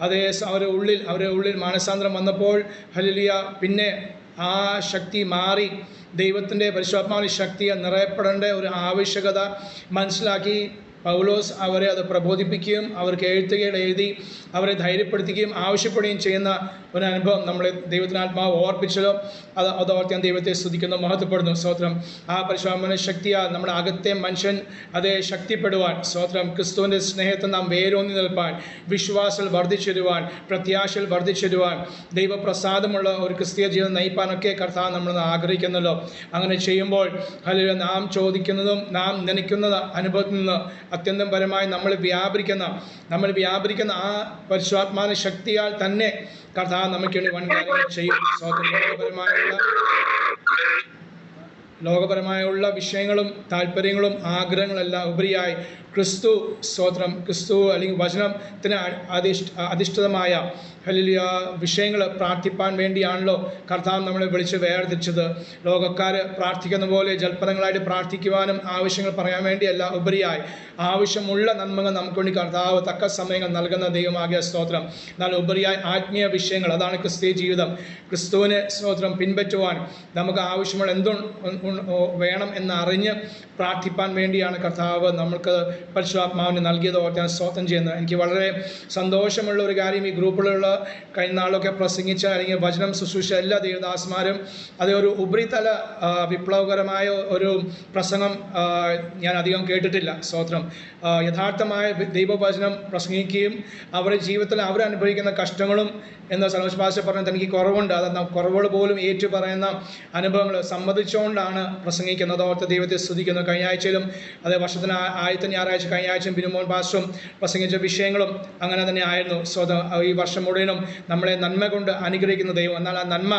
അതേ അവരുടെ ഉള്ളിൽ മാനസാന്തരം വന്നപ്പോൾ ഹല്ലേലൂയ പിന്നെ ആ ശക്തി മാറി ദൈവത്തിൻ്റെ പരിശുദ്ധാത്മാവിൻ്റെ ശക്തിയെ നിറയപ്പെടേണ്ട ഒരു ആവശ്യകത മനസ്സിലാക്കി പൗലോസ് അവരെ അത് പ്രബോധിപ്പിക്കുകയും അവർക്ക് എഴുത്തുകൾ എഴുതി അവരെ ധൈര്യപ്പെടുത്തുകയും ആവശ്യപ്പെടുകയും ചെയ്യുന്ന ഒരു അനുഭവം നമ്മളെ ദൈവത്തിനാത്മാവ് ഓർപ്പിച്ചല്ലോ. അത് ഓർത്ത് ഞാൻ ദൈവത്തെ സ്തുതിക്കുന്നു, മഹത്വപ്പെടുന്നു. സ്തോത്രം. ആ പരിശുദ്ധാത്മാവിന്റെ ശക്തിയാൽ നമ്മുടെ അകത്തെ മനുഷ്യൻ അതേ ശക്തിപ്പെടുവാൻ സ്തോത്രം. ക്രിസ്തുവിൻ്റെ സ്നേഹത്തെ നാം വേരൂന്നി നിൽപ്പാൻ, വിശ്വാസത്തിൽ വർദ്ധിച്ചിരുവാൻ, പ്രത്യാശയിൽ വർദ്ധിച്ചിരുവാൻ, ദൈവപ്രസാദമുള്ള ഒരു ക്രിസ്തീയ ജീവിതം നയിപ്പാനൊക്കെ കർത്താവ് നമ്മൾ ആഗ്രഹിക്കുന്നല്ലോ. അങ്ങനെ ചെയ്യുമ്പോൾ അല്ലെങ്കിൽ നാം ചോദിക്കുന്നതും നാം നനയ്ക്കുന്ന അനുഭവത്തിൽ നിന്ന് അത്യന്തം പരമായി നമ്മൾ വ്യാപരിക്കുന്ന ആ പരിശുദ്ധാത്മാവിന്റെ ശക്തിയാൽ തന്നെ കർത്താവ് നമുക്ക് വേണ്ടി വൻ കാര്യങ്ങൾ ചെയ്യും. സ്വാതന്ത്ര്യപരമായുള്ള ലോകപരമായുള്ള വിഷയങ്ങളും താല്പര്യങ്ങളും ആഗ്രഹങ്ങളെല്ലാം ഉപരിയായി ക്രിസ്തു സ്തോത്രം, ക്രിസ്തു അല്ലെങ്കിൽ വചനത്തിന് അധിഷ്ഠിതമായ ഹല്ലേലൂയ വിഷയങ്ങൾ പ്രാർത്ഥിപ്പാൻ വേണ്ടിയാണല്ലോ കർത്താവ് നമ്മളെ വിളിച്ച് വേർതിരിച്ചത്. ലോകക്കാർ പ്രാർത്ഥിക്കുന്ന പോലെ ജൽപ്പനങ്ങളായിട്ട് പ്രാർത്ഥിക്കുവാനും ആവശ്യങ്ങൾ പറയാൻ വേണ്ടിയല്ല, ഉപരിയായി ആവശ്യമുള്ള നന്മകൾ നമുക്ക് വേണ്ടി കർത്താവ് തക്ക സമയങ്ങൾ നൽകുന്ന ദൈവമാകിയ സ്തോത്രം. എന്നാൽ ഉപരിയായി ആത്മീയ വിഷയങ്ങൾ, അതാണ് ക്രിസ്തീയ ജീവിതം. ക്രിസ്തുവിനെ സ്തോത്രം പിൻപറ്റുവാൻ നമുക്ക് ആവശ്യമുള്ള വേണം എന്നറിഞ്ഞ് പ്രാർത്ഥിപ്പാൻ വേണ്ടിയാണ് കർത്താവ് നമ്മൾക്ക് പരിശുദ്ധാത്മാവിന് നൽകിയത് ഓർത്ത് ഞാൻ സ്തോത്രം ചെയ്യുന്നത്. എനിക്ക് വളരെ സന്തോഷമുള്ള ഒരു കാര്യം, ഈ ഗ്രൂപ്പിലുള്ള കഴിഞ്ഞ നാളൊക്കെ പ്രസംഗിച്ച അല്ലെങ്കിൽ വചനം ശുശ്രൂഷ എല്ലാ ദേവദാസന്മാരും അത് ഒരു ഉപരിതല വിപ്ലവകരമായ ഒരു പ്രസംഗം ഞാൻ അധികം കേട്ടിട്ടില്ല. സ്തോത്രം. യഥാർത്ഥമായ ദൈവവചനം പ്രസംഗിക്കുകയും അവരുടെ ജീവിതത്തിൽ അവരനുഭവിക്കുന്ന കഷ്ടങ്ങളും എന്ന് സനോജ് ഭാഷ പറഞ്ഞത് എനിക്ക് കുറവുണ്ട്, അത് കുറവുകൾ പോലും ഏറ്റു പറയുന്ന അനുഭവങ്ങൾ സമ്മതിച്ചുകൊണ്ടാണ് പ്രസംഗിക്കുന്നത് ഓർത്ത് ദൈവത്തെ സ്തുതിക്കുന്നു. കഴിഞ്ഞ ആഴ്ചയിലും അതേ വർഷത്തിന് ആദ്യത്തെ ഞായറാഴ്ച കഴിഞ്ഞ ആഴ്ചയും ബിനുമോൻ പാസ്റ്ററും പ്രസംഗിച്ച വിഷയങ്ങളും അങ്ങനെ തന്നെ ആയിരുന്നു. ഈ വർഷം മുഴുവനും നമ്മളെ നന്മ കൊണ്ട് അനുഗ്രഹിക്കുന്ന ദൈവം. എന്നാൽ ആ നന്മ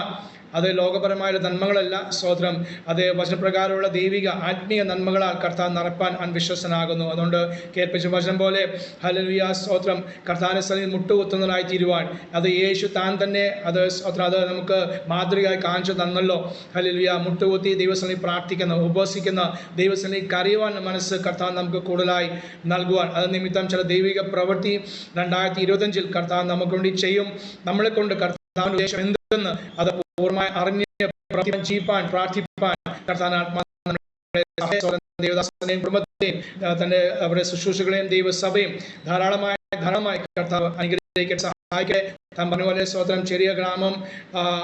അത് ലോകപരമായ നന്മകളല്ല, സ്തോത്രം, അത് വചനപ്രകാരമുള്ള ദൈവിക ആത്മീയ നന്മകളാൽ കർത്താവ് നിറപ്പാൻ അൻവിശ്വസനാകുന്നു. അതുകൊണ്ട് കേൾപ്പിച്ച വചനം പോലെ ഹല്ലേലൂയ സ്തോത്രം, കർത്താവിന്റെ സന്നിധിയിൽ മുട്ടുകുത്തുന്നതായി തീരുവാൻ അത് യേശു താൻ തന്നെ അത് സ്തോത്രം അത് നമുക്ക് മാതൃകയായി കാണിച്ചു തന്നല്ലോ. ഹല്ലേലൂയ മുട്ടുകുത്തി ദൈവസന്നിധി പ്രാർത്ഥിക്കുന്ന, ഉപവസിക്കുന്ന, ദൈവസന്നിധി കരയുവാൻ മനസ്സ് കർത്താവ് നമുക്ക് കൂടുതലായി നൽകുവാൻ അത് നിമിത്തം ചില ദൈവിക പ്രവൃത്തി 2025 കർത്താവ് നമുക്ക് വേണ്ടി ചെയ്യും. നമ്മളെ കൊണ്ട് കർത്താവിന്റെ ഉദ്ദേശം എന്തെന്ന് അത് പൂർണ്ണമായി അറിഞ്ഞ് ജീവിപ്പാൻ പ്രാർത്ഥിപ്പാൻ കർത്താവ് ദേവദാസനെയും കുടുംബത്തെയും തന്റെ അവരുടെ ശുശ്രൂഷകളെയും ദൈവസഭയും ധാരാളമായി കർത്താവ് അനുഗ്രഹിക്കട്ടെ, സഹായിക്കട്ടെ. താൻ പറഞ്ഞ പോലെ സ്തോത്രം, ചെറിയ ഗ്രാമം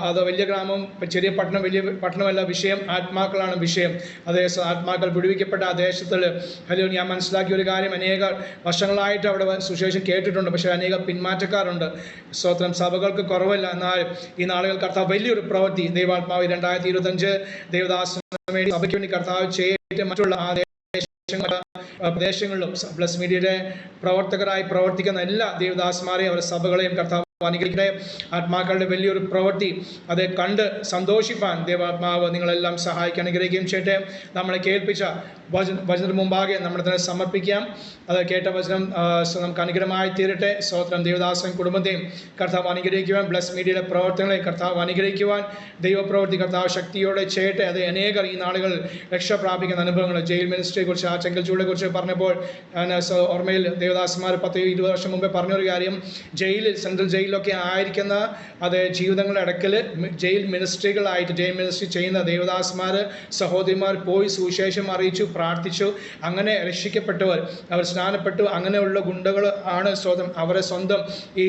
അത് വലിയ ഗ്രാമം, ചെറിയ പട്ടണം വലിയ പട്ടണമല്ല വിഷയം, ആത്മാക്കളാണ് വിഷയം. അതേ ആത്മാക്കൾ വിടുവിക്കപ്പെട്ട ആ ദേശത്തിൽ ഹല്ലേലൂയ ഞാൻ മനസ്സിലാക്കിയ ഒരു കാര്യം, അനേക വർഷങ്ങളായിട്ട് അവിടെ സുവിശേഷം കേട്ടിട്ടുണ്ട്, പക്ഷേ അനേക പിന്മാറ്റക്കാരുണ്ട്. സ്തോത്രം, സഭകൾക്ക് കുറവല്ല. എന്നാൽ ഈ നാളുകൾ കർത്താവ് വലിയൊരു പ്രവൃത്തി ദൈവാത്മാവ് 2025 ദേവദാസന് വേണ്ടി സഭയ്ക്ക് വേണ്ടി കർത്താവ് ചെയ്തിട്ട് മറ്റുള്ള ആ പ്രദേശങ്ങളിലും പ്ലസ് മീഡിയയുടെ പ്രവർത്തകരായി പ്രവർത്തിക്കുന്ന എല്ലാ ദേവദാസന്മാരെയും അവരുടെ സഭകളെയും കർത്താവ് അനുഗ്രഹിക്കട്ടെ. ആത്മാക്കളുടെ വലിയൊരു പ്രവൃത്തി അത് കണ്ട് സന്തോഷിപ്പാൻ ദൈവാത്മാവ് നിങ്ങളെല്ലാം സഹായിക്കാൻ അനുഗ്രഹിക്കുകയും ചെയ്യട്ടെ. നമ്മളെ കേൾപ്പിച്ച വചനത്തിന് മുമ്പാകെ നമ്മൾ തന്നെ സമർപ്പിക്കാം. അത് കേട്ട വചനം നമുക്ക് അനുഗ്രഹമായി തീരട്ടെ. സ്തോത്രം. ദേവദാസൻ കുടുംബത്തെയും കർത്താവ് അനുഗ്രഹിക്കുവാൻ, ബ്ലസ് മീഡിയയുടെ പ്രവർത്തനങ്ങളെ കർത്താവ് അനുഗ്രഹിക്കുവാൻ, ദൈവപ്രവൃത്തി കർത്താവ് ശക്തിയോടെ ചെയ്യട്ടെ. അത് അനേകർ ഈ നാളുകൾ രക്ഷ പ്രാപിക്കുന്ന അനുഭവങ്ങൾ, ജയിൽ മിനിസ്ട്രിയെ കുറിച്ച്, ആ ചെങ്കൽച്ചൂടിനെ കുറിച്ച് പറഞ്ഞപ്പോൾ ഓർമ്മയിൽ ദേവദാസന്മാർ 10-20 വർഷം മുമ്പേ പറഞ്ഞൊരു കാര്യം, ജയിലിൽ, സെൻട്രൽ ജയിലിലൊക്കെ ആയിരിക്കുന്ന അത് ജീവിതങ്ങളുടെ ഇടയ്ക്കൽ ജയിൽ മിനിസ്ട്രികളായിട്ട് ജയിൽ മിനിസ്ട്രി ചെയ്യുന്ന ദേവദാസന്മാർ സഹോദരിമാർ പോയി സുവിശേഷം അറിയിച്ചു, പ്രാർത്ഥിച്ചു. അങ്ങനെ രക്ഷിക്കപ്പെട്ടവർ, അവർ സ്നാനപ്പെട്ടു. അങ്ങനെയുള്ള ഗുണ്ടകൾ ആണ് സ്വന്തം അവരെ സ്വന്തം ഈ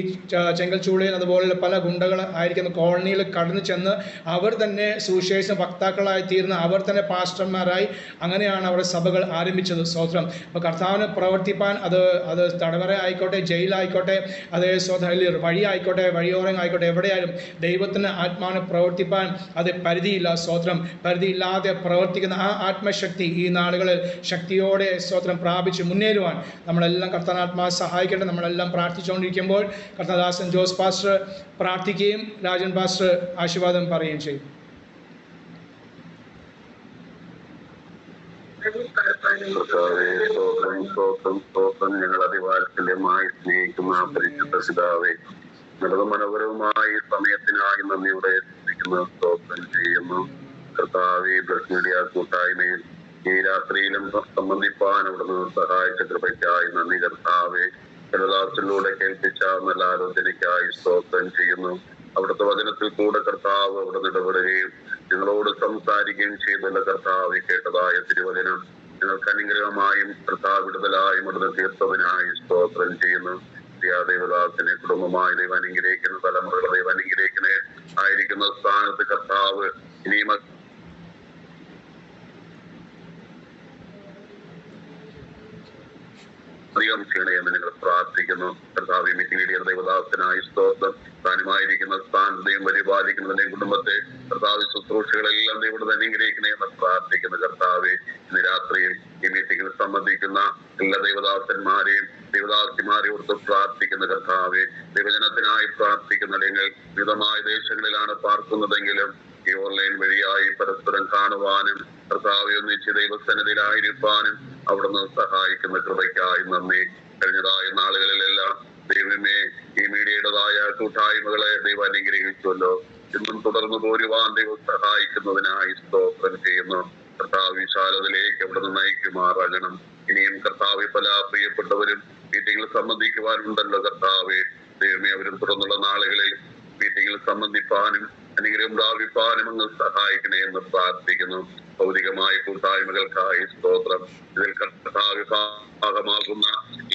ചെങ്കൽച്ചൂളയിൽ അതുപോലുള്ള പല ഗുണ്ടകൾ ആയിരിക്കുന്ന കോളനിയിൽ കടന്നു ചെന്ന് അവർ തന്നെ സുവിശേഷ വക്താക്കളായി തീർന്ന് അവർ തന്നെ പാസ്റ്റർമാരായി അങ്ങനെയാണ് അവരുടെ സഭകൾ ആരംഭിച്ചത്. സ്തോത്രം. അപ്പോൾ കർത്താവിന് പ്രവർത്തിപ്പാൻ അത് തടവറ ആയിക്കോട്ടെ, ജയിലായിക്കോട്ടെ, അതേ സ്വതം വഴി ആയിക്കോട്ടെ, വഴിയോരം ആയിക്കോട്ടെ, എവിടെയായാലും ദൈവത്തിന് ആത്മാവിനെ പ്രവർത്തിപ്പാൻ അത് പരിധിയില്ല. സ്തോത്രം. പരിധിയില്ലാതെ പ്രവർത്തിക്കുന്ന ആ ആത്മശക്തി ഈ നാളുകളിൽ ശക്തിയോടെ സ്തോത്രം പ്രാപിച്ച് മുന്നേറുവാൻ നമ്മളെല്ലാം കർത്താനാത്മാവ് സഹായിക്കട്ടെ. നമ്മളെല്ലാം പ്രാർത്ഥിച്ചുകൊണ്ടിരിക്കുമ്പോൾ കർത്താദാസൻ ജോസ് പാസ്റ്റർ പ്രാർത്ഥിക്കുകയും രാജൻ പാസ്റ്റർ ആശീർവാദം പറയുകയും ചെയ്യും. ഞങ്ങൾ അതിവാത്സല്യമായി സ്നേഹിക്കുന്ന പരിശുദ്ധ പിതാവേ, വളരെ മനോഹരവുമായി സമയത്തിനായി നന്ദിയോടെ സ്തോത്രം ചെയ്യുന്നു. കർത്താവേ, ബ്ലസ് മീഡിയ കൂട്ടായ്മയിൽ ഈ രാത്രിയിലും സംബന്ധിപ്പാൻ അവിടുന്ന് സഹായിച്ച കൃപയ്ക്കായി നന്ദി. കർത്താവേ, ജലദാസിലൂടെ കേൾപ്പിച്ച നല്ല ആലോചനയ്ക്കായി സ്തോത്രം ചെയ്യുന്നു. അവിടുത്തെ വചനത്തിൽ കൂടെ കർത്താവ് അവിടുന്ന് ഇടപെടുകയും ഞങ്ങളോട് സംസാരിക്കുകയും ചെയ്തുള്ള കർത്താവ് കേട്ടതായ തിരുവചനം ഞങ്ങൾക്ക് അനുഗ്രഹമായും കർത്താവ് വിടുതലായും അവിടുന്ന് തീർത്തതിനായി സ്തോത്രം ചെയ്യുന്നു. ദേവദാസിനെ കുടുംബമായി ദൈവം അനുഗ്രഹിക്കുന്ന, തലമുറകളെ ദൈവം അനുഗ്രഹിക്കണേ. ആയിരിക്കുന്ന സ്ഥാനത്ത് കർത്താവ് ഇനിയും അധികം ചെയ്യണമെന്ന് ഞങ്ങൾ പ്രാർത്ഥിക്കുന്നു. കർത്താവ് മീഡിയ ദൈവദാസനായി സ്തോത്രം. താനുമായിരിക്കുന്ന സ്ഥാനത്തെയും പരിപാലിക്കുന്നതിനെയും കുടുംബത്തെ കർത്താവ് ശുശ്രൂഷകളെല്ലാം ദൈവം അനുഗ്രഹിക്കണേ എന്ന് പ്രാർത്ഥിക്കുന്നു. കർത്താവെ, ഇന്ന് രാത്രിയിൽ ഈ മീറ്റിംഗിൽ സംബന്ധിക്കുന്ന എല്ലാ ദൈവദാസന്മാരെയും ദൈവദാസിമാരെ ഓർത്ത് പ്രാർത്ഥിക്കുന്ന കർത്താവെ, ദൈവജനത്തിനായി പ്രാർത്ഥിക്കുന്ന നിങ്ങൾ വിവിധമായ ദേശങ്ങളിലാണ് പാർക്കുന്നതെങ്കിലും ഈ ഓൺലൈൻ വഴിയായി പരസ്പരം കാണുവാനും കർത്താവെ ഒന്നിച്ച് ദൈവസന്നിധിയിലായിരിക്കാനും അവിടുന്ന് സഹായിക്കുന്ന കൃപയ്ക്കായി നന്ദി. കഴിഞ്ഞതായ നാളുകളിലെല്ലാം ദൈവമേ ഈ മീഡിയയുടേതായ കൂട്ടായ്മകളെ ദൈവം അനുഗ്രഹിച്ചുവല്ലോ. ഇന്നും തുടർന്ന് പോരുവാൻ ദൈവം സഹായിക്കുന്നതിനായി സ്തോത്രം ചെയ്യുന്നു. കർത്താവ് വിശാലതയിലേക്ക് അവിടുന്ന് നയിക്കുമാറാകണം. ഇനിയും കർത്താവ് പല പ്രിയപ്പെട്ടവരും മീറ്റിംഗിൽ സംബന്ധിക്കുവാനുണ്ടല്ലോ കർത്താവെ. ദൈവമേ അവരും തുടർന്നുള്ള നാളുകളിൽ മീറ്റിംഗിൽ സംബന്ധിപ്പാനും അനുഗ്രഹം പ്രാപിപ്പാനും അങ്ങ് സഹായിക്കണേ എന്ന് പ്രാർത്ഥിക്കുന്നു. ഭൗതികമായ കൂട്ടായ്മകൾക്കായി സ്തോത്രം. ഇതിൽ കർത്താവ് ഭാഗമാകുന്ന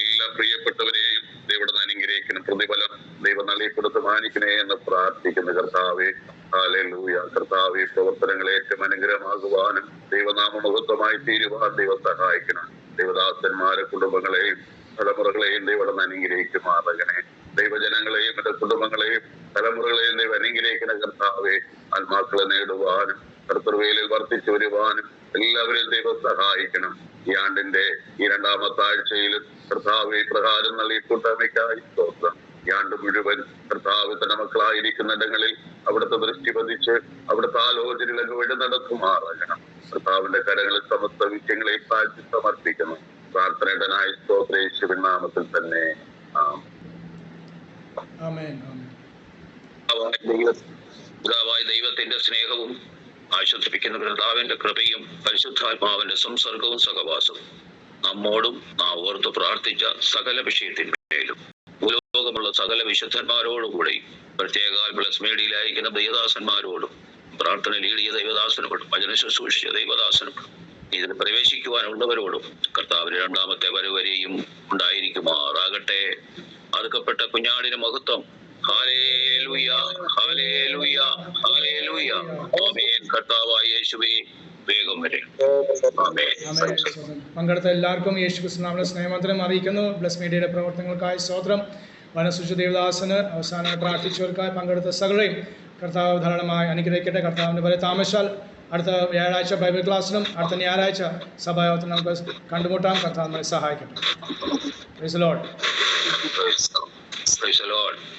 എല്ലാ പ്രിയപ്പെട്ടവരെയും ദൈവം അനുഗ്രഹിക്കണം. പ്രതിഫലം ദൈവം നൽകിക്കൊടുത്ത് മാനിക്കണേ എന്ന് പ്രാർത്ഥിക്കുന്നു കർത്താവെ. ഹല്ലേലൂയ. കർത്താവെ പ്രവർത്തനങ്ങളെ ഏറ്റവും അനുഗ്രഹമാകുവാനും ദൈവനാമമഹത്വമായി തീരുവാൻ ദൈവം സഹായിക്കണം. ദൈവദാസന്മാരെ കുടുംബങ്ങളെയും തലമുറകളെയും ദൈവം അനുഗ്രഹിക്കുമാറാകണേ. ദൈവജനങ്ങളെയും മറ്റു കുടുംബങ്ങളെയും തലമുറകളെയും ദൈവം അനുഗ്രഹിക്കുന്ന കർത്താവെ. ആത്മാക്കളെ നേടുവാനും കർത്തൃവേലിൽ വർദ്ധിച്ചു വരുവാനും എല്ലാവരെയും ദൈവം സഹായിക്കണം. ഈ ആണ്ടിന്റെ ഈ രണ്ടാമത്തെ ആഴ്ചയിലും കർത്താവെ പ്രകാരം നൽകി കൂട്ടായ്മയ്ക്കായി സ്തോത്രം. ഈ ആണ്ട് മുഴുവൻ കർത്താവ് തന്റെ മക്കളായിരിക്കുന്നിടങ്ങളിൽ അവിടുത്തെ ദൃഷ്ടി പതിച്ച് അവിടുത്തെ ആലോചനകളൊക്കെ വഴി നടത്തുമാറാകണം. കർത്താവിന്റെ കരങ്ങളിൽ സമസ്ത വിഷയങ്ങളെ താഴ്ത്തി സമർപ്പിക്കുന്നു. പ്രാർത്ഥനയുടനായി സ്തോത്ര യേശുവിൻ നാമത്തിൽ തന്നെ ദൈവത്തിന്റെ സ്നേഹവും ആശ്വസിപ്പിക്കുന്ന കർത്താവിന്റെ കൃപയും പരിശുദ്ധാത്മാവിന്റെ സംസർഗവും സഹവാസവും നമ്മോടും നാം ഓർത്ത് പ്രാർത്ഥിച്ച സകല വിഷയത്തിന്മേലും ഭൂലോകമുള്ള സകല വിശുദ്ധന്മാരോടുകൂടി പ്രത്യേക പ്ലസ് മീഡിയയിലായിരിക്കുന്ന ദൈവദാസന്മാരോടും പ്രാർത്ഥന ലീഡിയ ദൈവദാസനോടും വചന ശുശ്രൂഷിച്ച ദൈവദാസനും ഇതിൽ പ്രവേശിക്കുവാനുള്ളവരോടും കർത്താവിന്റെ രണ്ടാമത്തെ വരവരെയും ഉണ്ടായിരിക്കുമാറാകട്ടെ. അറുക്കപ്പെട്ട കുഞ്ഞാടിന് മഹത്വം. ഹല്ലേലൂയ, ഹല്ലേലൂയ, ഹല്ലേലൂയ. ആമേൻ. കർത്താവായ യേശുവേ വേഗം വരെ. പങ്കെടുത്ത എല്ലാവർക്കും യേശു ക്രിസ്തുവിന്റെ സ്നേഹമന്ത്രം അറിയിക്കുന്നു. ബ്ലസ് മീഡിയയുടെ പ്രവർത്തനങ്ങൾക്കായി സ്തോത്രം. വനസുഷ ദേവദാസന് അവസാനമായി പ്രാർത്ഥിച്ചവർക്കായി പങ്കെടുത്ത സകലരെയും കർത്താവ് ധാരാളമായി അനുഗ്രഹിക്കട്ടെ. കർത്താവിൻ്റെ പോലെ താമസിച്ചാൽ അടുത്ത വ്യാഴാഴ്ച ബൈബിൾ ക്ലാസ്സിലും അടുത്ത ഞായറാഴ്ച സഭായോഗത്തിൽ നമുക്ക് കണ്ടുമുട്ടാം. കർത്താവ് നമ്മളെ സഹായിക്കട്ടെ. Praise the Lord. Praise the Lord.